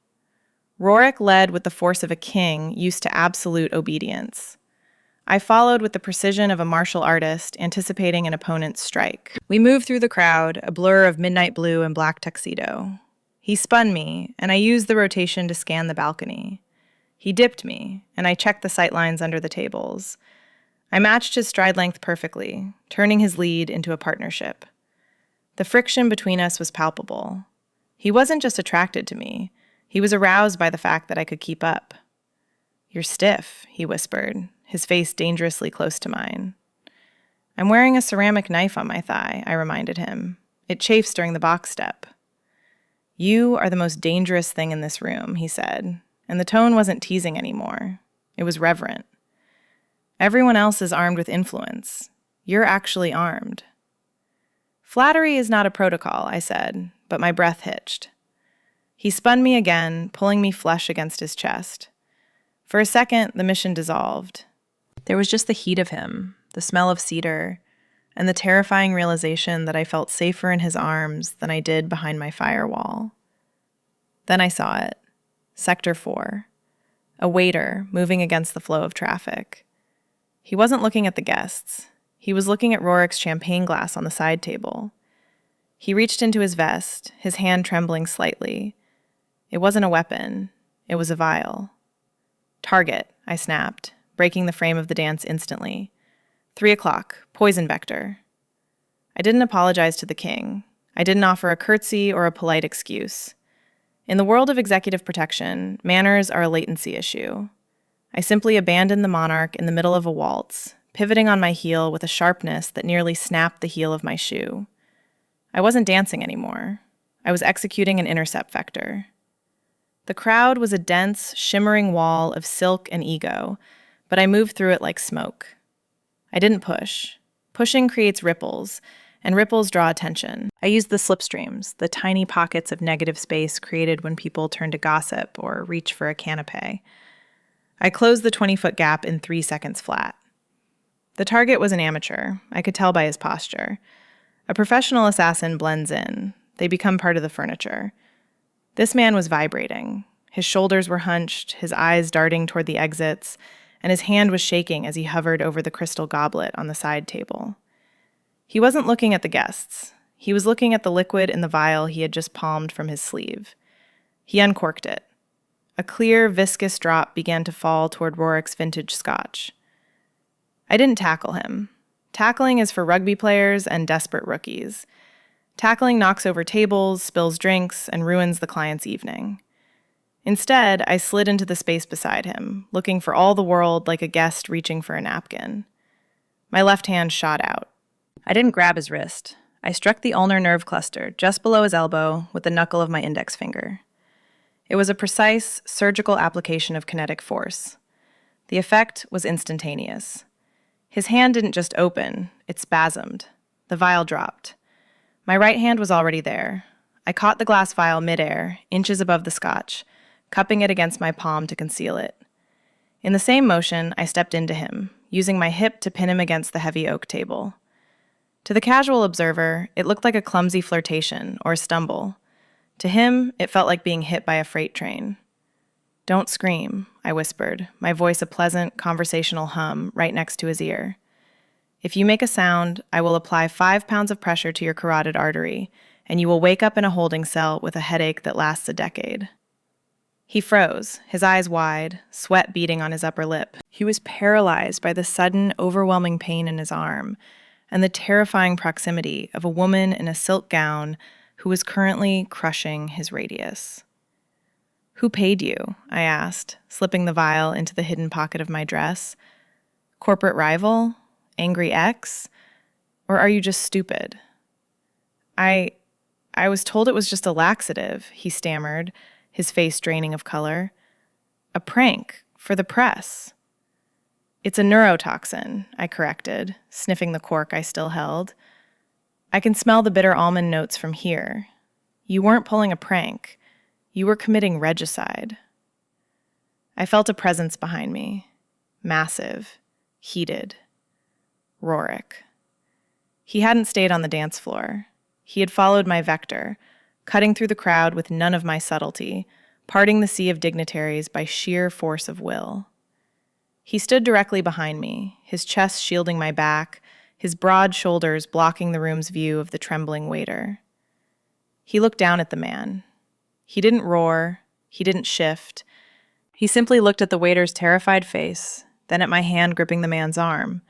Rorik led with the force of a king used to absolute obedience. I followed with the precision of a martial artist anticipating an opponent's strike. We moved through the crowd, a blur of midnight blue and black tuxedo. He spun me, and I used the rotation to scan the balcony. He dipped me, and I checked the sightlines under the tables. I matched his stride length perfectly, turning his lead into a partnership. The friction between us was palpable. He wasn't just attracted to me. He was aroused by the fact that I could keep up. "You're stiff," he whispered, his face dangerously close to mine. "I'm wearing a ceramic knife on my thigh," I reminded him. "It chafes during the box step." "You are the most dangerous thing in this room," he said, and the tone wasn't teasing anymore. It was reverent. "Everyone else is armed with influence. You're actually armed." "Flattery is not a protocol," I said, but my breath hitched. He spun me again, pulling me flush against his chest. For a second, the mission dissolved. There was just the heat of him, the smell of cedar, and the terrifying realization that I felt safer in his arms than I did behind my firewall. Then I saw it. Sector 4. A waiter moving against the flow of traffic. He wasn't looking at the guests. He was looking at Rorik's champagne glass on the side table. He reached into his vest, his hand trembling slightly. It wasn't a weapon. It was a vial. "Target," I snapped, breaking the frame of the dance instantly. 3 o'clock, poison vector. I didn't apologize to the king. I didn't offer a curtsy or a polite excuse. In the world of executive protection, manners are a latency issue. I simply abandoned the monarch in the middle of a waltz, pivoting on my heel with a sharpness that nearly snapped the heel of my shoe. I wasn't dancing anymore. I was executing an intercept vector. The crowd was a dense, shimmering wall of silk and ego, but I moved through it like smoke. I didn't push. Pushing creates ripples, and ripples draw attention. I used the slipstreams, the tiny pockets of negative space created when people turn to gossip or reach for a canapé. I closed the 20-foot gap in 3 seconds flat. The target was an amateur. I could tell by his posture. A professional assassin blends in. They become part of the furniture. This man was vibrating. His shoulders were hunched, his eyes darting toward the exits, and his hand was shaking as he hovered over the crystal goblet on the side table. He wasn't looking at the guests. He was looking at the liquid in the vial he had just palmed from his sleeve. He uncorked it. A clear, viscous drop began to fall toward Rorik's vintage scotch. I didn't tackle him. Tackling is for rugby players and desperate rookies. Tackling knocks over tables, spills drinks, and ruins the client's evening. Instead, I slid into the space beside him, looking for all the world like a guest reaching for a napkin. My left hand shot out. I didn't grab his wrist. I struck the ulnar nerve cluster just below his elbow with the knuckle of my index finger. It was a precise, surgical application of kinetic force. The effect was instantaneous. His hand didn't just open, it spasmed. The vial dropped. My right hand was already there. I caught the glass vial midair, inches above the scotch, cupping it against my palm to conceal it. In the same motion, I stepped into him, using my hip to pin him against the heavy oak table. To the casual observer, it looked like a clumsy flirtation or a stumble. To him, it felt like being hit by a freight train. "Don't scream," I whispered, my voice a pleasant, conversational hum right next to his ear. "If you make a sound, I will apply 5 pounds of pressure to your carotid artery, and you will wake up in a holding cell with a headache that lasts a decade." He froze, his eyes wide, sweat beading on his upper lip. He was paralyzed by the sudden, overwhelming pain in his arm and the terrifying proximity of a woman in a silk gown who was currently crushing his radius. "Who paid you?" I asked, slipping the vial into the hidden pocket of my dress. "Corporate rival? Angry ex? Or are you just stupid?" I I was told it was just a laxative, he stammered, his face draining of color. A prank, for the press. It's a neurotoxin, I corrected, sniffing the cork I still held. I can smell the bitter almond notes from here. You weren't pulling a prank. You were committing regicide. I felt a presence behind me. Massive. Heated. Rorik. He hadn't stayed on the dance floor. He had followed my vector, cutting through the crowd with none of my subtlety, parting the sea of dignitaries by sheer force of will. He stood directly behind me, his chest shielding my back, his broad shoulders blocking the room's view of the trembling waiter. He looked down at the man. He didn't roar. He didn't shift. He simply looked at the waiter's terrified face, then at my hand gripping the man's arm,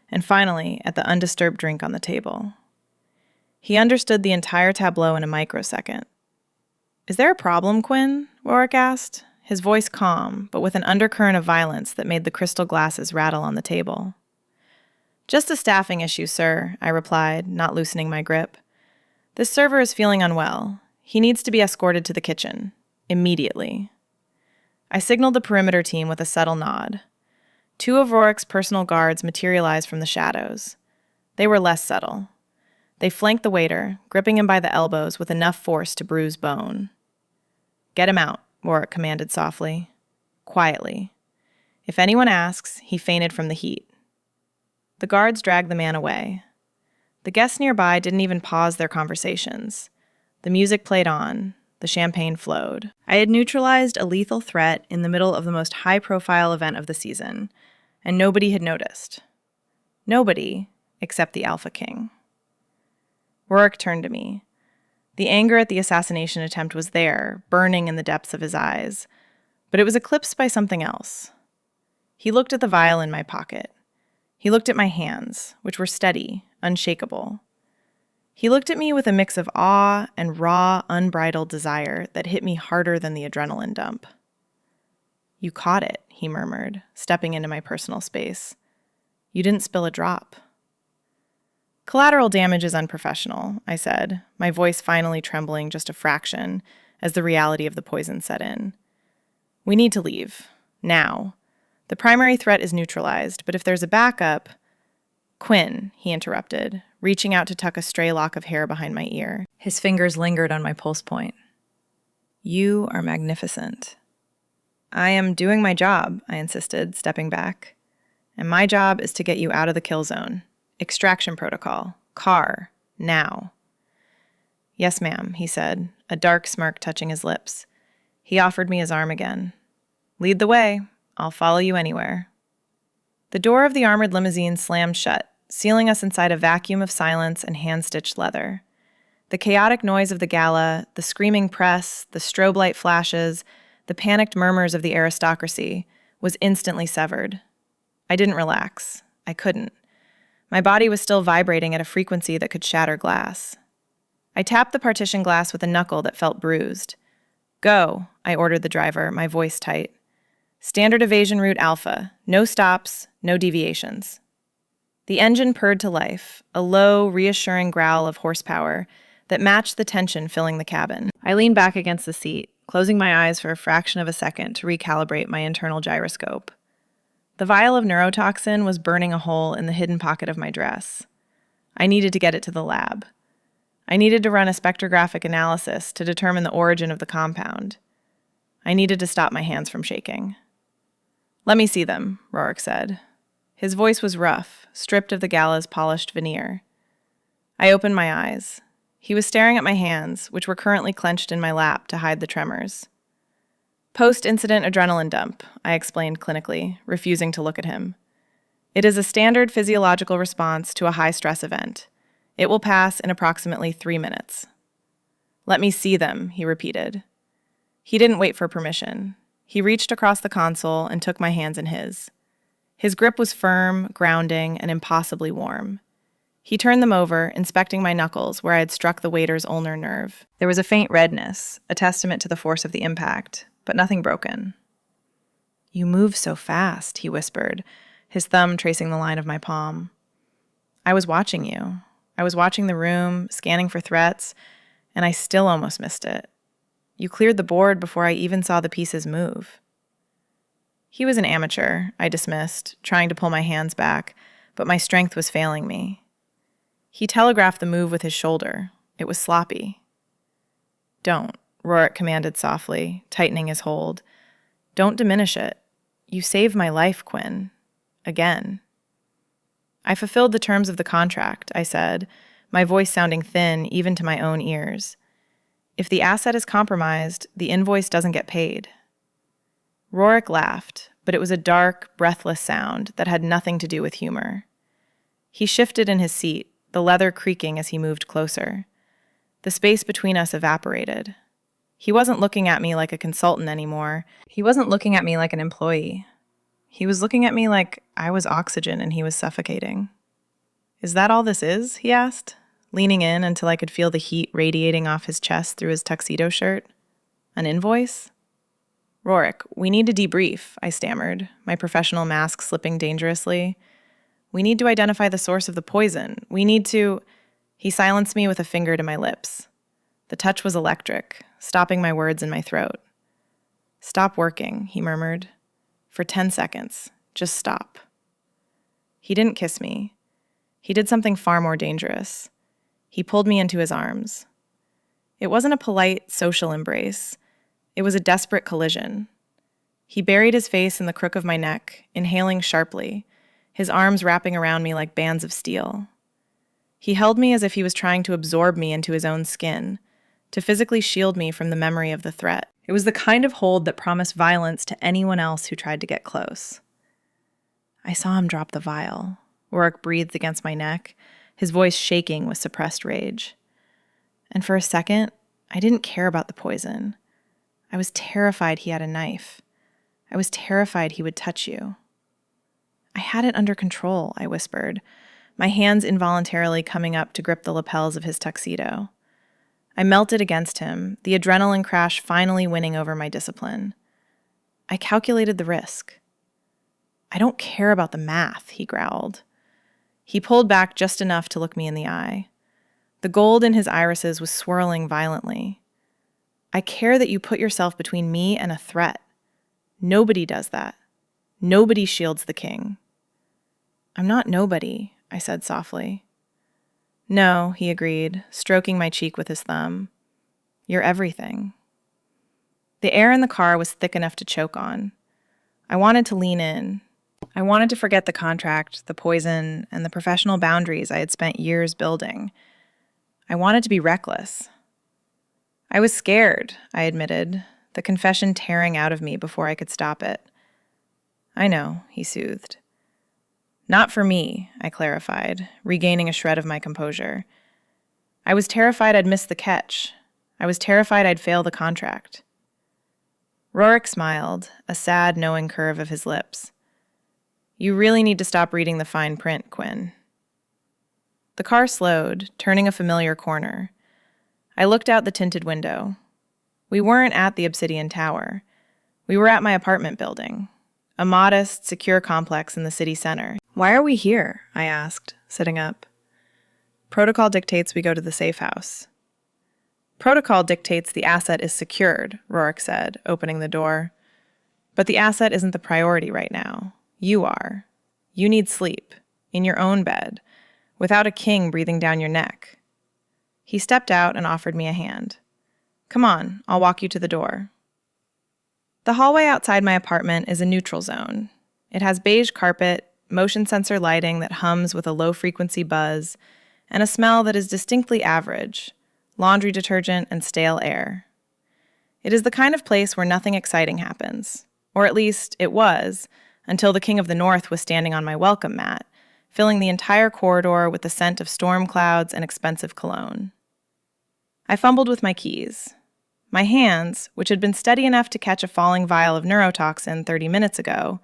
and finally at the undisturbed drink on the table. He understood the entire tableau in a microsecond. "Is there a problem, Quinn?" Rorik asked, his voice calm, but with an undercurrent of violence that made the crystal glasses rattle on the table. "Just a staffing issue, sir," I replied, not loosening my grip. "This server is feeling unwell. He needs to be escorted to the kitchen. Immediately." I signaled the perimeter team with a subtle nod. 2 of Rorik's personal guards materialized from the shadows. They were less subtle. They flanked the waiter, gripping him by the elbows with enough force to bruise bone. "Get him out," Rorik commanded softly. Quietly. If anyone asks, he fainted from the heat. The guards dragged the man away. The guests nearby didn't even pause their conversations. The music played on. The champagne flowed. I had neutralized a lethal threat in the middle of the most high-profile event of the season, and nobody had noticed. Nobody, except the Alpha King. Rorik turned to me. The anger at the assassination attempt was there, burning in the depths of his eyes, but it was eclipsed by something else. He looked at the vial in my pocket. He looked at my hands, which were steady, unshakable. He looked at me with a mix of awe and raw, unbridled desire that hit me harder than the adrenaline dump. "You caught it," he murmured, stepping into my personal space. "You didn't spill a drop." "Collateral damage is unprofessional," I said, my voice finally trembling just a fraction as the reality of the poison set in. "We need to leave. Now. The primary threat is neutralized, but if there's a backup—" "Quinn," he interrupted, reaching out to tuck a stray lock of hair behind my ear. His fingers lingered on my pulse point. "You are magnificent." "I am doing my job," I insisted, stepping back. "And my job is to get you out of the kill zone. Extraction protocol. Car. Now." "Yes, ma'am," he said, a dark smirk touching his lips. He offered me his arm again. "Lead the way. I'll follow you anywhere." The door of the armored limousine slammed shut, sealing us inside a vacuum of silence and hand-stitched leather. The chaotic noise of the gala, the screaming press, the strobe light flashes, the panicked murmurs of the aristocracy was instantly severed. I didn't relax. I couldn't. My body was still vibrating at a frequency that could shatter glass. I tapped the partition glass with a knuckle that felt bruised. "Go," I ordered the driver, my voice tight. "Standard evasion route Alpha. No stops, no deviations." The engine purred to life, a low, reassuring growl of horsepower that matched the tension filling the cabin. I leaned back against the seat, closing my eyes for a fraction of a second to recalibrate my internal gyroscope. The vial of neurotoxin was burning a hole in the hidden pocket of my dress. I needed to get it to the lab. I needed to run a spectrographic analysis to determine the origin of the compound. I needed to stop my hands from shaking. "Let me see them," Rorik said. His voice was rough, stripped of the gala's polished veneer. I opened my eyes. He was staring at my hands, which were currently clenched in my lap to hide the tremors. "Post-incident adrenaline dump," I explained clinically, refusing to look at him. "It is a standard physiological response to a high-stress event. It will pass in approximately 3 minutes." "Let me see them," he repeated. He didn't wait for permission. He reached across the console and took my hands in his. His grip was firm, grounding, and impossibly warm. He turned them over, inspecting my knuckles where I had struck the waiter's ulnar nerve. There was a faint redness, a testament to the force of the impact, but nothing broken. "You move so fast," he whispered, his thumb tracing the line of my palm. "I was watching you. I was watching the room, scanning for threats, and I still almost missed it. You cleared the board before I even saw the pieces move. He was an amateur, I dismissed, trying to pull my hands back, but my strength was failing me. He telegraphed the move with his shoulder. It was sloppy. Don't, Rorik commanded softly, tightening his hold. Don't diminish it. You saved my life, Quinn. Again. I fulfilled the terms of the contract, I said, my voice sounding thin even to my own ears. If the asset is compromised, the invoice doesn't get paid. Rorik laughed, but it was a dark, breathless sound that had nothing to do with humor. He shifted in his seat, the leather creaking as he moved closer. The space between us evaporated. He wasn't looking at me like a consultant anymore. He wasn't looking at me like an employee. He was looking at me like I was oxygen and he was suffocating. Is that all this is? He asked, leaning in until I could feel the heat radiating off his chest through his tuxedo shirt. An invoice? Rorik, we need to debrief, I stammered, my professional mask slipping dangerously. We need to identify the source of the poison. We need to... He silenced me with a finger to my lips. The touch was electric, stopping my words in my throat. Stop working, he murmured. For 10 seconds. Just stop. He didn't kiss me. He did something far more dangerous. He pulled me into his arms. It wasn't a polite, social embrace. It was a desperate collision. He buried his face in the crook of my neck, inhaling sharply, his arms wrapping around me like bands of steel. He held me as if he was trying to absorb me into his own skin, to physically shield me from the memory of the threat. It was the kind of hold that promised violence to anyone else who tried to get close. I saw him drop the vial. Rorik breathed against my neck, his voice shaking with suppressed rage. And for a second, I didn't care about the poison. I was terrified he had a knife. I was terrified he would touch you. I had it under control, I whispered, my hands involuntarily coming up to grip the lapels of his tuxedo. I melted against him, the adrenaline crash finally winning over my discipline. I calculated the risk. I don't care about the math, he growled. He pulled back just enough to look me in the eye. The gold in his irises was swirling violently. I care that you put yourself between me and a threat. Nobody does that. Nobody shields the king. I'm not nobody, I said softly. No, he agreed, stroking my cheek with his thumb. You're everything. The air in the car was thick enough to choke on. I wanted to lean in. I wanted to forget the contract, the poison, and the professional boundaries I had spent years building. I wanted to be reckless. I was scared, I admitted, the confession tearing out of me before I could stop it. I know, he soothed. Not for me, I clarified, regaining a shred of my composure. I was terrified I'd miss the catch. I was terrified I'd fail the contract. Rorik smiled, a sad, knowing curve of his lips. You really need to stop reading the fine print, Quinn. The car slowed, turning a familiar corner. I looked out the tinted window. We weren't at the Obsidian Tower. We were at my apartment building, a modest, secure complex in the city center. Why are we here? I asked, sitting up. Protocol dictates we go to the safe house. Protocol dictates the asset is secured, Rorik said, opening the door. But the asset isn't the priority right now. You are. You need sleep, in your own bed, without a king breathing down your neck. He stepped out and offered me a hand. Come on, I'll walk you to the door. The hallway outside my apartment is a neutral zone. It has beige carpet, motion sensor lighting that hums with a low-frequency buzz, and a smell that is distinctly average, laundry detergent and stale air. It is the kind of place where nothing exciting happens, or at least it was, until the King of the North was standing on my welcome mat, filling the entire corridor with the scent of storm clouds and expensive cologne. I fumbled with my keys. My hands, which had been steady enough to catch a falling vial of neurotoxin 30 minutes ago,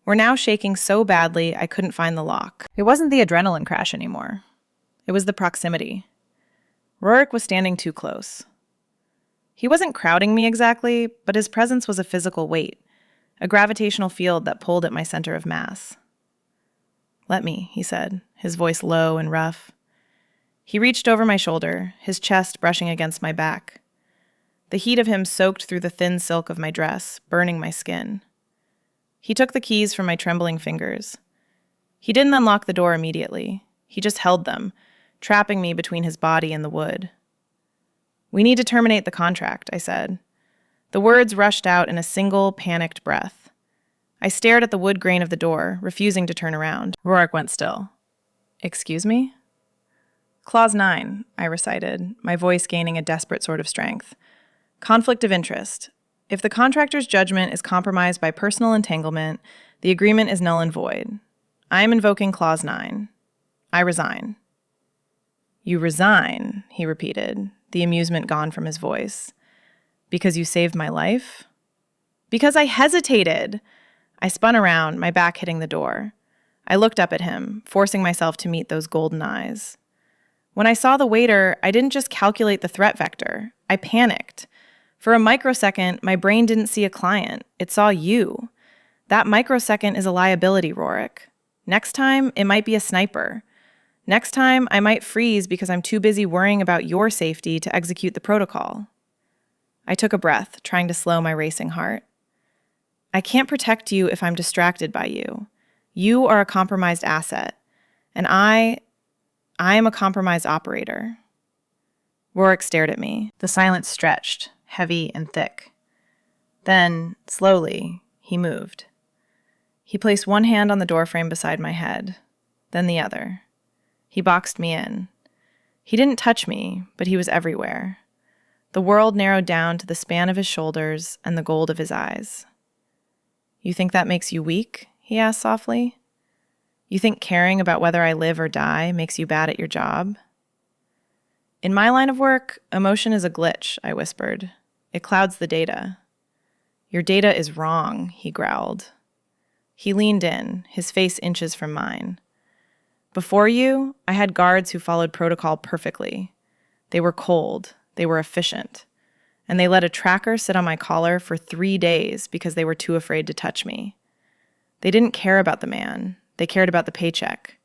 were now shaking so badly I couldn't find the lock. It wasn't the adrenaline crash anymore. It was the proximity. Rorik was standing too close. He wasn't crowding me exactly, but his presence was a physical weight, a gravitational field that pulled at my center of mass. Let me, he said, his voice low and rough. He reached over my shoulder, his chest brushing against my back. The heat of him soaked through the thin silk of my dress, burning my skin. He took the keys from my trembling fingers. He didn't unlock the door immediately. He just held them, trapping me between his body and the wood. "We need to terminate the contract," I said. The words rushed out in a single, panicked breath. I stared at the wood grain of the door, refusing to turn around. Rorik went still. "Excuse me?" "Clause 9, I recited, my voice gaining a desperate sort of strength. "Conflict of interest. If the contractor's judgment is compromised by personal entanglement, the agreement is null and void. I am invoking Clause 9. I resign." "You resign," he repeated, the amusement gone from his voice. "Because you saved my life?" "Because I hesitated!" I spun around, my back hitting the door. I looked up at him, forcing myself to meet those golden eyes. When I saw the waiter, I didn't just calculate the threat vector. I panicked. For a microsecond, my brain didn't see a client. It saw you. That microsecond is a liability, Rorik. Next time, it might be a sniper. Next time, I might freeze because I'm too busy worrying about your safety to execute the protocol. I took a breath, trying to slow my racing heart. I can't protect you if I'm distracted by you. You are a compromised asset, and I am a compromised operator. Rorik stared at me. The silence stretched, heavy and thick. Then, slowly, he moved. He placed one hand on the doorframe beside my head, then the other. He boxed me in. He didn't touch me, but he was everywhere. The world narrowed down to the span of his shoulders and the gold of his eyes. "You think that makes you weak?" he asked softly. "You think caring about whether I live or die makes you bad at your job?" "In my line of work, emotion is a glitch," I whispered. "It clouds the data." "Your data is wrong," he growled. He leaned in, his face inches from mine. "Before you, I had guards who followed protocol perfectly. They were cold, they were efficient, and they let a tracker sit on my collar for 3 days because they were too afraid to touch me. They didn't care about the man, they cared about the paycheck.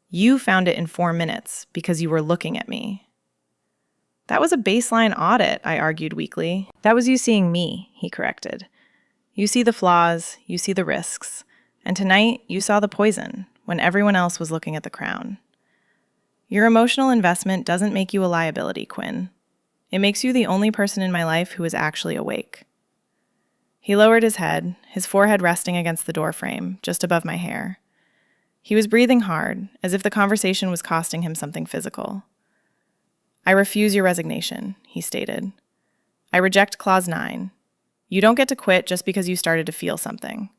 You found it in 4 minutes because you were looking at me." "That was a baseline audit," I argued weakly. "That was you seeing me," he corrected. "You see the flaws, you see the risks, and tonight you saw the poison when everyone else was looking at the crown. Your emotional investment doesn't make you a liability, Quinn. It makes you the only person in my life who is actually awake." He lowered his head, his forehead resting against the doorframe, just above my hair. He was breathing hard, as if the conversation was costing him something physical. "I refuse your resignation," he stated. "I reject Clause 9. You don't get to quit just because you started to feel something."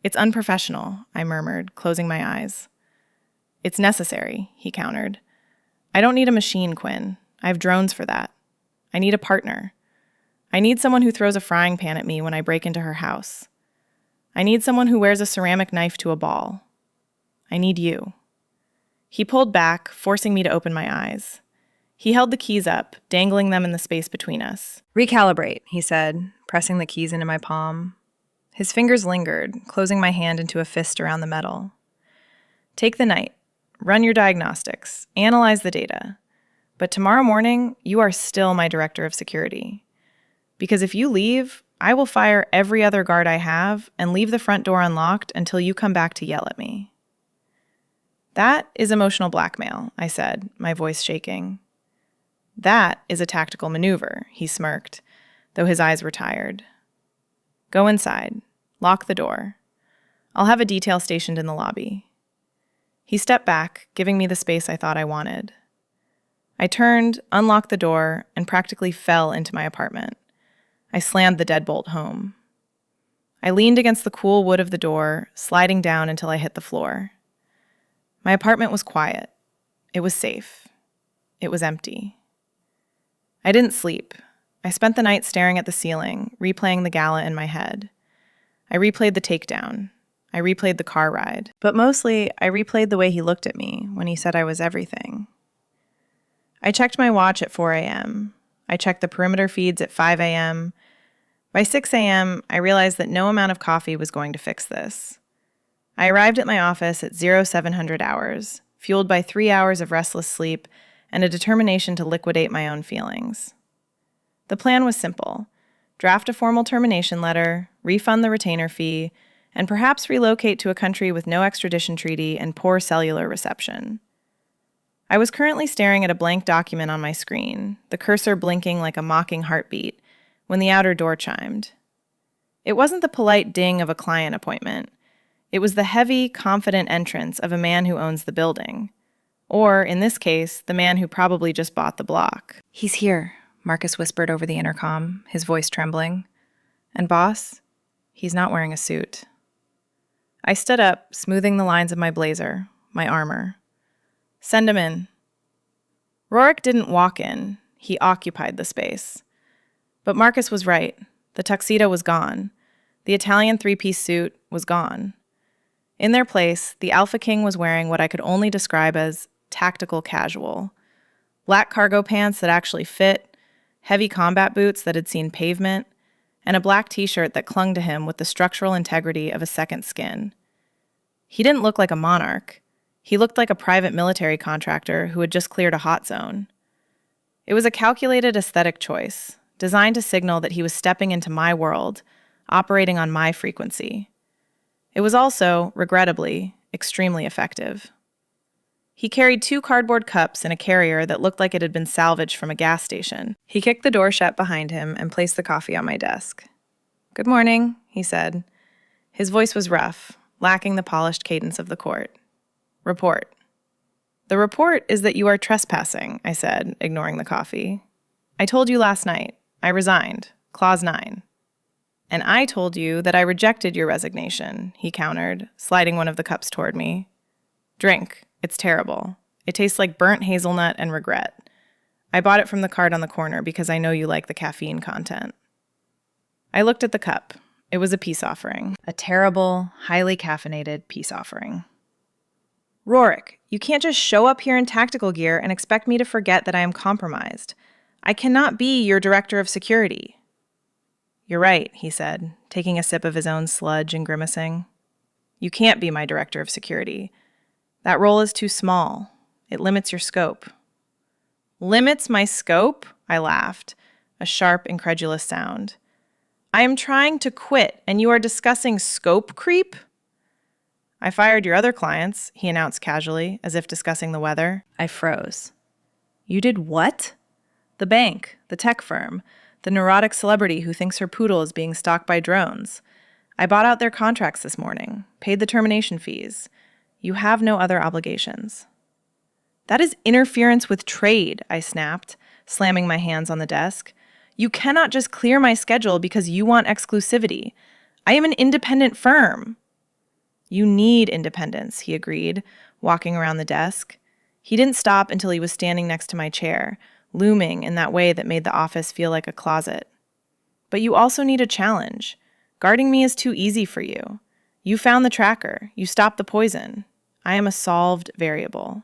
"It's unprofessional," I murmured, closing my eyes. "It's necessary," he countered. "I don't need a machine, Quinn. I have drones for that. I need a partner. I need someone who throws a frying pan at me when I break into her house. I need someone who wears a ceramic knife to a ball. I need you." He pulled back, forcing me to open my eyes. He held the keys up, dangling them in the space between us. "Recalibrate," he said, pressing the keys into my palm. His fingers lingered, closing my hand into a fist around the metal. "Take the night. Run your diagnostics. Analyze the data. But tomorrow morning, you are still my director of security. Because if you leave, I will fire every other guard I have and leave the front door unlocked until you come back to yell at me." "That is emotional blackmail," I said, my voice shaking. "That is a tactical maneuver," he smirked, though his eyes were tired. "Go inside. Lock the door. I'll have a detail stationed in the lobby." He stepped back, giving me the space I thought I wanted. I turned, unlocked the door, and practically fell into my apartment. I slammed the deadbolt home. I leaned against the cool wood of the door, sliding down until I hit the floor. My apartment was quiet. It was safe. It was empty. I didn't sleep. I spent the night staring at the ceiling, replaying the gala in my head. I replayed the takedown. I replayed the car ride. But mostly, I replayed the way he looked at me when he said I was everything. I checked my watch at 4 a.m. I checked the perimeter feeds at 5 a.m. By 6 a.m., I realized that no amount of coffee was going to fix this. I arrived at my office at 0700 hours, fueled by 3 hours of restless sleep and a determination to liquidate my own feelings. The plan was simple: draft a formal termination letter, refund the retainer fee, and perhaps relocate to a country with no extradition treaty and poor cellular reception. I was currently staring at a blank document on my screen, the cursor blinking like a mocking heartbeat, when the outer door chimed. It wasn't the polite ding of a client appointment. It was the heavy, confident entrance of a man who owns the building. Or, in this case, the man who probably just bought the block. "He's here," Marcus whispered over the intercom, his voice trembling. "And boss, he's not wearing a suit." I stood up, smoothing the lines of my blazer, my armor. "Send him in." Rorik didn't walk in. He occupied the space. But Marcus was right. The tuxedo was gone. The Italian three-piece suit was gone. In their place, the Alpha King was wearing what I could only describe as tactical casual. Black cargo pants that actually fit, heavy combat boots that had seen pavement, and a black t-shirt that clung to him with the structural integrity of a second skin. He didn't look like a monarch. He looked like a private military contractor who had just cleared a hot zone. It was a calculated aesthetic choice, designed to signal that he was stepping into my world, operating on my frequency. It was also, regrettably, extremely effective. He carried 2 cardboard cups in a carrier that looked like it had been salvaged from a gas station. He kicked the door shut behind him and placed the coffee on my desk. "Good morning," he said. His voice was rough, lacking the polished cadence of the court. "Report." "The report is that you are trespassing," I said, ignoring the coffee. "I told you last night. I resigned. Clause 9. "And I told you that I rejected your resignation," he countered, sliding one of the cups toward me. "Drink. It's terrible. It tastes like burnt hazelnut and regret. I bought it from the cart on the corner because I know you like the caffeine content." I looked at the cup. It was a peace offering. A terrible, highly caffeinated peace offering. "Rorik, you can't just show up here in tactical gear and expect me to forget that I am compromised. I cannot be your director of security." "You're right," he said, taking a sip of his own sludge and grimacing. "You can't be my director of security. That role is too small. It limits your scope." "Limits my scope?" I laughed, a sharp, incredulous sound. "I am trying to quit, and you are discussing scope creep?" "I fired your other clients," he announced casually, as if discussing the weather. I froze. "You did what?" "The bank, the tech firm, the neurotic celebrity who thinks her poodle is being stalked by drones. I bought out their contracts this morning, paid the termination fees. You have no other obligations." "That is interference with trade," I snapped, slamming my hands on the desk. "You cannot just clear my schedule because you want exclusivity. I am an independent firm." "You need independence," he agreed, walking around the desk. He didn't stop until he was standing next to my chair, looming in that way that made the office feel like a closet. "But you also need a challenge. Guarding me is too easy for you. You found the tracker. You stopped the poison. I am a solved variable."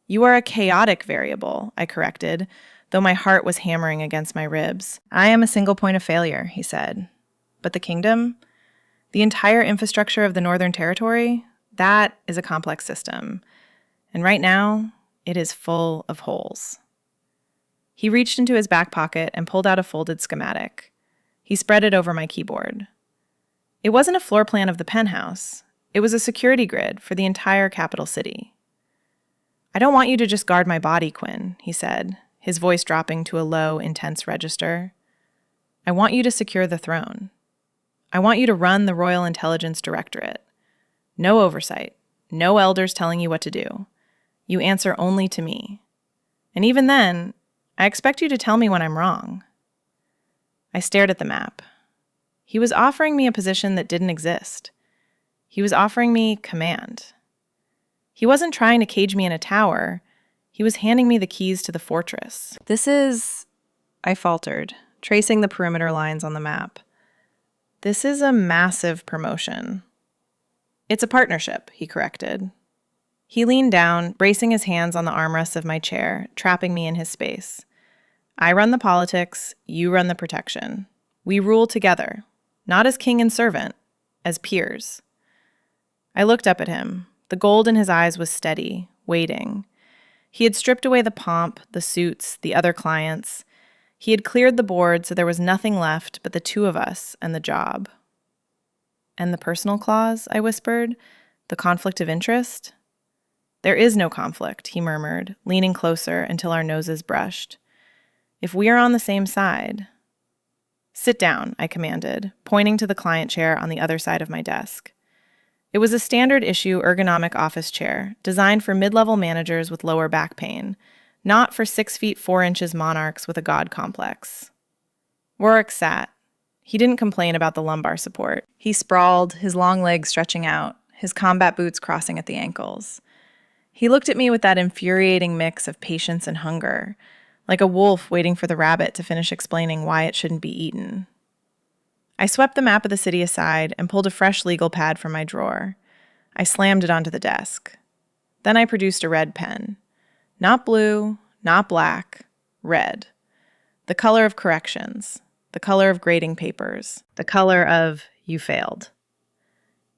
"You are a chaotic variable," I corrected, though my heart was hammering against my ribs. "I am a single point of failure," he said. "But the kingdom? The entire infrastructure of the Northern Territory? That is a complex system. And right now, it is full of holes." He reached into his back pocket and pulled out a folded schematic. He spread it over my keyboard. It wasn't a floor plan of the penthouse. It was a security grid for the entire capital city. "I don't want you to just guard my body, Quinn," he said, his voice dropping to a low, intense register. "I want you to secure the throne. I want you to run the Royal Intelligence Directorate. No oversight, no elders telling you what to do. You answer only to me. And even then, I expect you to tell me when I'm wrong." I stared at the map. He was offering me a position that didn't exist. He was offering me command. He wasn't trying to cage me in a tower. He was handing me the keys to the fortress. "This is," I faltered, tracing the perimeter lines on the map. "This is a massive promotion." "It's a partnership," he corrected. He leaned down, bracing his hands on the armrests of my chair, trapping me in his space. "I run the politics, you run the protection. We rule together, not as king and servant, as peers." I looked up at him. The gold in his eyes was steady, waiting. He had stripped away the pomp, the suits, the other clients. He had cleared the board so there was nothing left but the two of us and the job. And the personal clause, I whispered, the conflict of interest? There is no conflict, he murmured, leaning closer until our noses brushed. If we are on the same side... Sit down, I commanded, pointing to the client chair on the other side of my desk. It was a standard-issue ergonomic office chair, designed for mid-level managers with lower back pain, not for 6 feet 4 inches monarchs with a god complex. Rorik sat. He didn't complain about the lumbar support. He sprawled, his long legs stretching out, his combat boots crossing at the ankles. He looked at me with that infuriating mix of patience and hunger, like a wolf waiting for the rabbit to finish explaining why it shouldn't be eaten. I swept the map of the city aside and pulled a fresh legal pad from my drawer. I slammed it onto the desk. Then I produced a red pen. Not blue, not black, red. The color of corrections, the color of grading papers, the color of you failed.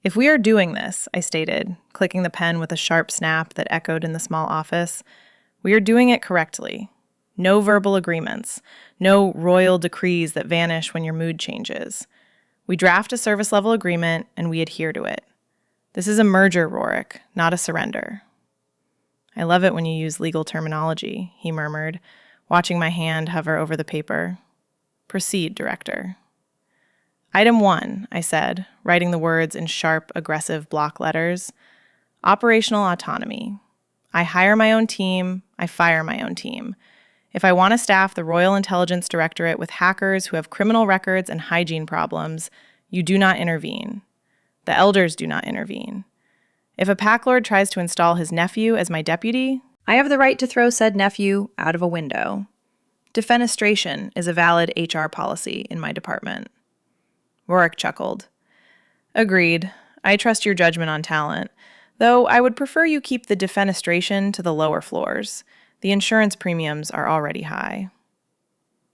If we are doing this, I stated, clicking the pen with a sharp snap that echoed in the small office, we are doing it correctly. No verbal agreements, no royal decrees that vanish when your mood changes. We draft a service level agreement and we adhere to it. This is a merger, Rorik, not a surrender. I love it when you use legal terminology, he murmured, watching my hand hover over the paper. Proceed, Director. Item 1, I said, writing the words in sharp, aggressive block letters. Operational autonomy. I hire my own team, I fire my own team. If I want to staff the Royal Intelligence Directorate with hackers who have criminal records and hygiene problems, you do not intervene. The elders do not intervene. If a pack lord tries to install his nephew as my deputy, I have the right to throw said nephew out of a window. Defenestration is a valid HR policy in my department. Rorik chuckled. Agreed. I trust your judgment on talent, though I would prefer you keep the defenestration to the lower floors. The insurance premiums are already high.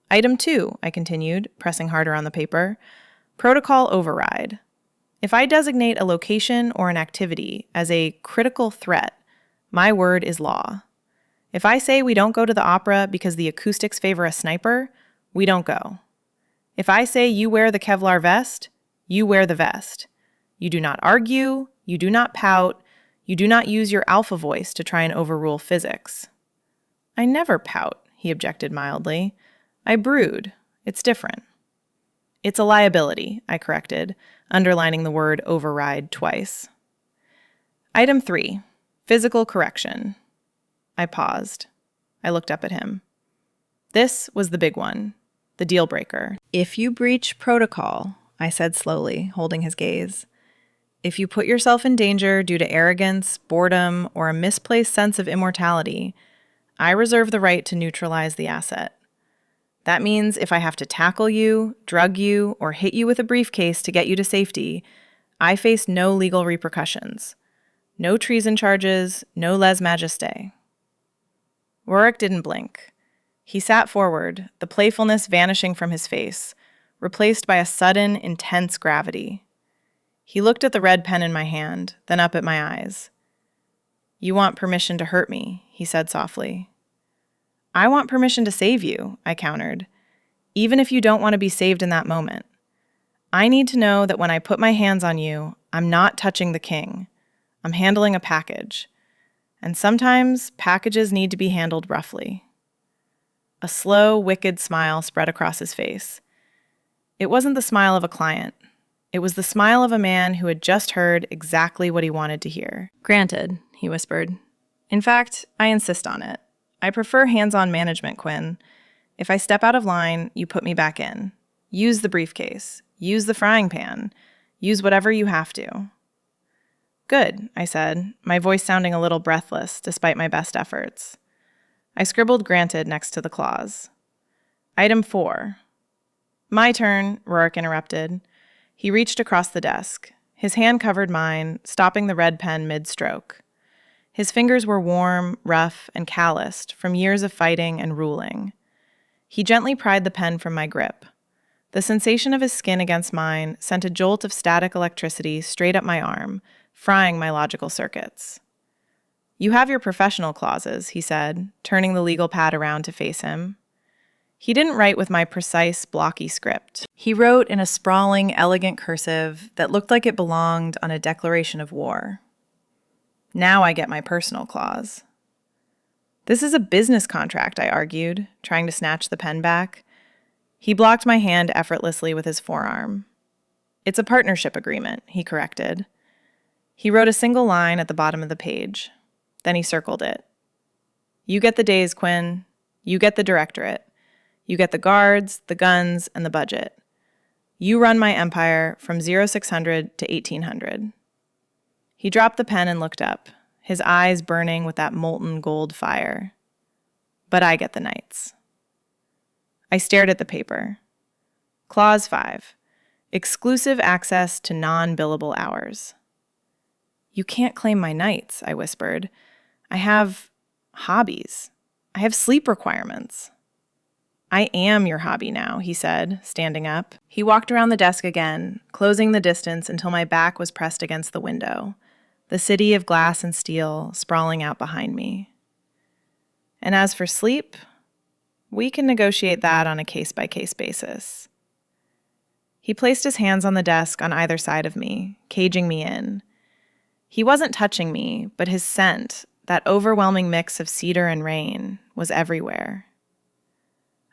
Item 2, I continued, pressing harder on the paper. Protocol override. If I designate a location or an activity as a critical threat, my word is law. If I say we don't go to the opera because the acoustics favor a sniper, we don't go. If I say you wear the Kevlar vest, you wear the vest. You do not argue, you do not pout, you do not use your alpha voice to try and overrule physics. I never pout, he objected mildly. I brood. It's different. It's a liability, I corrected, underlining the word override twice. Item 3, physical correction. I paused. I looked up at him. This was the big one. The deal breaker. If you breach protocol, I said slowly, holding his gaze. If you put yourself in danger due to arrogance, boredom, or a misplaced sense of immortality, I reserve the right to neutralize the asset. That means if I have to tackle you, drug you, or hit you with a briefcase to get you to safety, I face no legal repercussions. No treason charges, no lèse-majesté. Rorik didn't blink. He sat forward, the playfulness vanishing from his face, replaced by a sudden, intense gravity. He looked at the red pen in my hand, then up at my eyes. You want permission to hurt me, he said softly. I want permission to save you, I countered, even if you don't want to be saved in that moment. I need to know that when I put my hands on you, I'm not touching the king. I'm handling a package. And sometimes packages need to be handled roughly. A slow, wicked smile spread across his face. It wasn't the smile of a client. It was the smile of a man who had just heard exactly what he wanted to hear. Granted, he whispered. In fact, I insist on it. I prefer hands-on management, Quinn. If I step out of line, you put me back in. Use the briefcase. Use the frying pan. Use whatever you have to. Good, I said, my voice sounding a little breathless despite my best efforts. I scribbled granted next to the clause. Item 4. My turn, Rorik interrupted. He reached across the desk. His hand covered mine, stopping the red pen mid-stroke. His fingers were warm, rough, and calloused from years of fighting and ruling. He gently pried the pen from my grip. The sensation of his skin against mine sent a jolt of static electricity straight up my arm, frying my logical circuits. You have your professional clauses, he said, turning the legal pad around to face him. He didn't write with my precise, blocky script. He wrote in a sprawling, elegant cursive that looked like it belonged on a declaration of war. Now I get my personal clause. This is a business contract, I argued, trying to snatch the pen back. He blocked my hand effortlessly with his forearm. It's a partnership agreement, he corrected. He wrote a single line at the bottom of the page. Then he circled it. You get the days, Quinn. You get the directorate. You get the guards, the guns, and the budget. You run my empire from 0600 to 1800. He dropped the pen and looked up, his eyes burning with that molten gold fire. But I get the nights. I stared at the paper. Clause 5. Exclusive access to non-billable hours. You can't claim my nights, I whispered. I have hobbies. I have sleep requirements. I am your hobby now, he said, standing up. He walked around the desk again, closing the distance until my back was pressed against the window, the city of glass and steel sprawling out behind me. And as for sleep, we can negotiate that on a case-by-case basis. He placed his hands on the desk on either side of me, caging me in. He wasn't touching me, but his scent, that overwhelming mix of cedar and rain, was everywhere.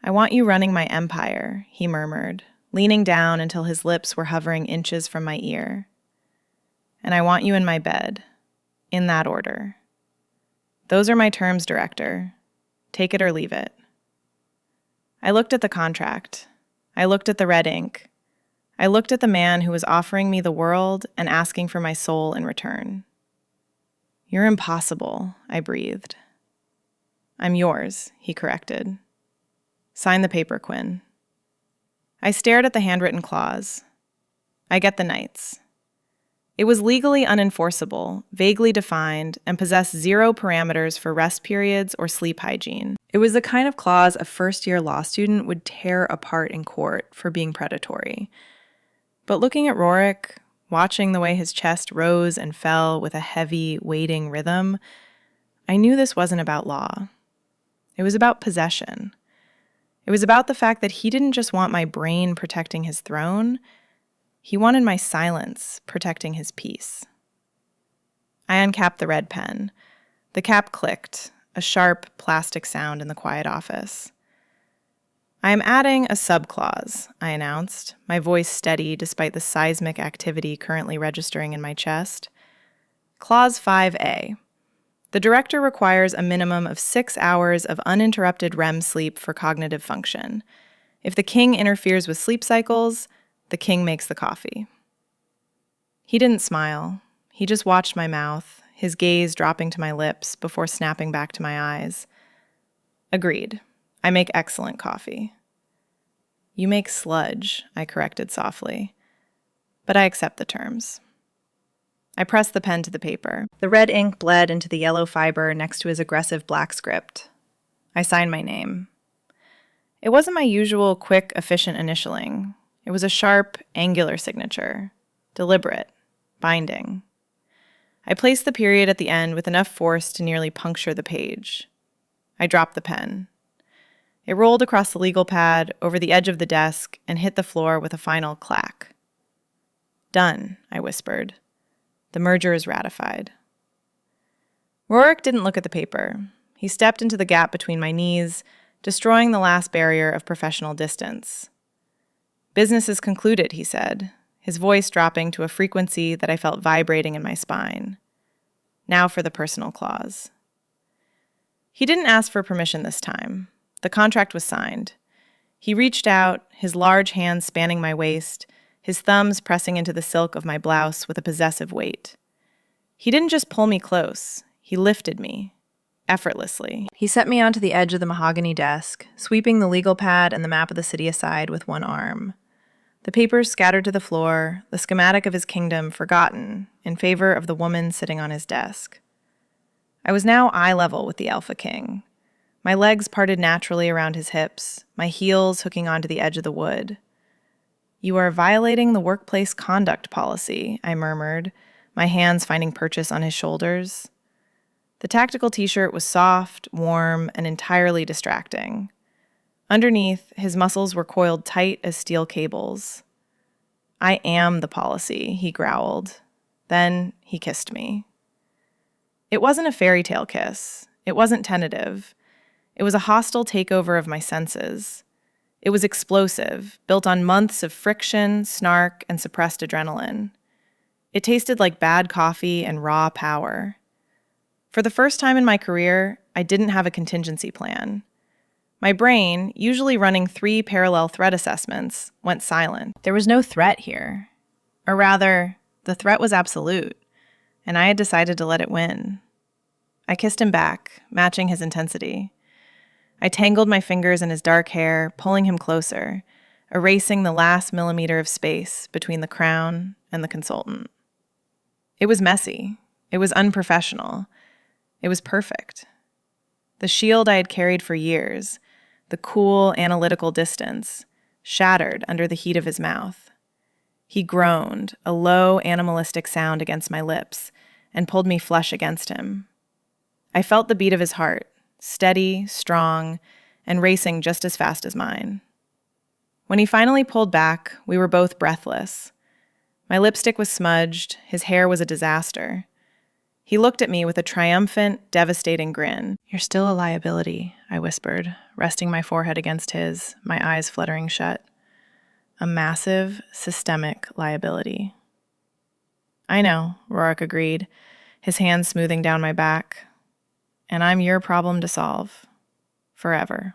I want you running my empire, he murmured, leaning down until his lips were hovering inches from my ear. And I want you in my bed, in that order. Those are my terms, Director. Take it or leave it. I looked at the contract. I looked at the red ink. I looked at the man who was offering me the world and asking for my soul in return. You're impossible, I breathed. I'm yours, he corrected. Sign the paper, Quinn. I stared at the handwritten clause. I get the nights. It was legally unenforceable, vaguely defined, and possessed zero parameters for rest periods or sleep hygiene. It was the kind of clause a first-year law student would tear apart in court for being predatory. But looking at Rorik, watching the way his chest rose and fell with a heavy, waiting rhythm, I knew this wasn't about law. It was about possession. It was about the fact that he didn't just want my brain protecting his throne. He wanted my silence protecting his peace. I uncapped the red pen. The cap clicked, a sharp plastic sound in the quiet office. I am adding a subclause, I announced, my voice steady despite the seismic activity currently registering in my chest. Clause 5A. The director requires a minimum of 6 hours of uninterrupted REM sleep for cognitive function. If the king interferes with sleep cycles, the king makes the coffee. He didn't smile. He just watched my mouth, his gaze dropping to my lips before snapping back to my eyes. Agreed. I make excellent coffee. You make sludge, I corrected softly. But I accept the terms. I pressed the pen to the paper. The red ink bled into the yellow fiber next to his aggressive black script. I signed my name. It wasn't my usual quick, efficient initialing. It was a sharp, angular signature. Deliberate. Binding. I placed the period at the end with enough force to nearly puncture the page. I dropped the pen. It rolled across the legal pad, over the edge of the desk, and hit the floor with a final clack. Done, I whispered. The merger is ratified. Rorik didn't look at the paper. He stepped into the gap between my knees, destroying the last barrier of professional distance. Business is concluded, he said, his voice dropping to a frequency that I felt vibrating in my spine. Now for the personal clause. He didn't ask for permission this time. The contract was signed. He reached out, his large hands spanning my waist, his thumbs pressing into the silk of my blouse with a possessive weight. He didn't just pull me close. He lifted me, effortlessly. He set me onto the edge of the mahogany desk, sweeping the legal pad and the map of the city aside with one arm. The papers scattered to the floor, the schematic of his kingdom forgotten in favor of the woman sitting on his desk. I was now eye level with the Alpha King. My legs parted naturally around his hips, my heels hooking onto the edge of the wood. You are violating the workplace conduct policy, I murmured, my hands finding purchase on his shoulders. The tactical t-shirt was soft, warm, and entirely distracting. Underneath, his muscles were coiled tight as steel cables. "I am the policy," he growled. Then he kissed me. It wasn't a fairy tale kiss. It wasn't tentative. It was a hostile takeover of my senses. It was explosive, built on months of friction, snark, and suppressed adrenaline. It tasted like bad coffee and raw power. For the first time in my career, I didn't have a contingency plan. My brain, usually running 3 parallel threat assessments, went silent. There was no threat here. Or rather, the threat was absolute, and I had decided to let it win. I kissed him back, matching his intensity. I tangled my fingers in his dark hair, pulling him closer, erasing the last millimeter of space between the crown and the consultant. It was messy. It was unprofessional. It was perfect. The shield I had carried for years, the cool, analytical distance, shattered under the heat of his mouth. He groaned, a low, animalistic sound against my lips, and pulled me flush against him. I felt the beat of his heart, steady, strong, and racing just as fast as mine. When he finally pulled back, we were both breathless. My lipstick was smudged, his hair was a disaster. He looked at me with a triumphant, devastating grin. "You're still a liability," I whispered, resting my forehead against his, my eyes fluttering shut. "A massive, systemic liability." "I know," Rorik agreed, his hands smoothing down my back. "And I'm your problem to solve. Forever."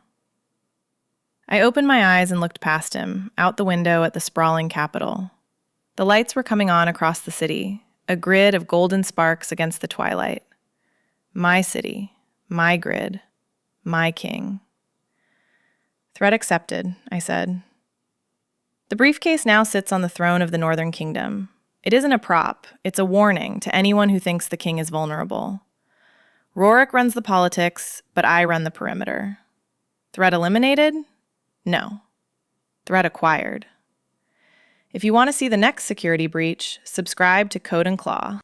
I opened my eyes and looked past him, out the window at the sprawling Capitol. The lights were coming on across the city, a grid of golden sparks against the twilight. My city, my grid, my king. "Threat accepted," I said. The briefcase now sits on the throne of the Northern Kingdom. It isn't a prop, it's a warning to anyone who thinks the king is vulnerable. Rorik runs the politics, but I run the perimeter. Threat eliminated? No. Threat acquired. If you want to see the next security breach, subscribe to Code and Claw.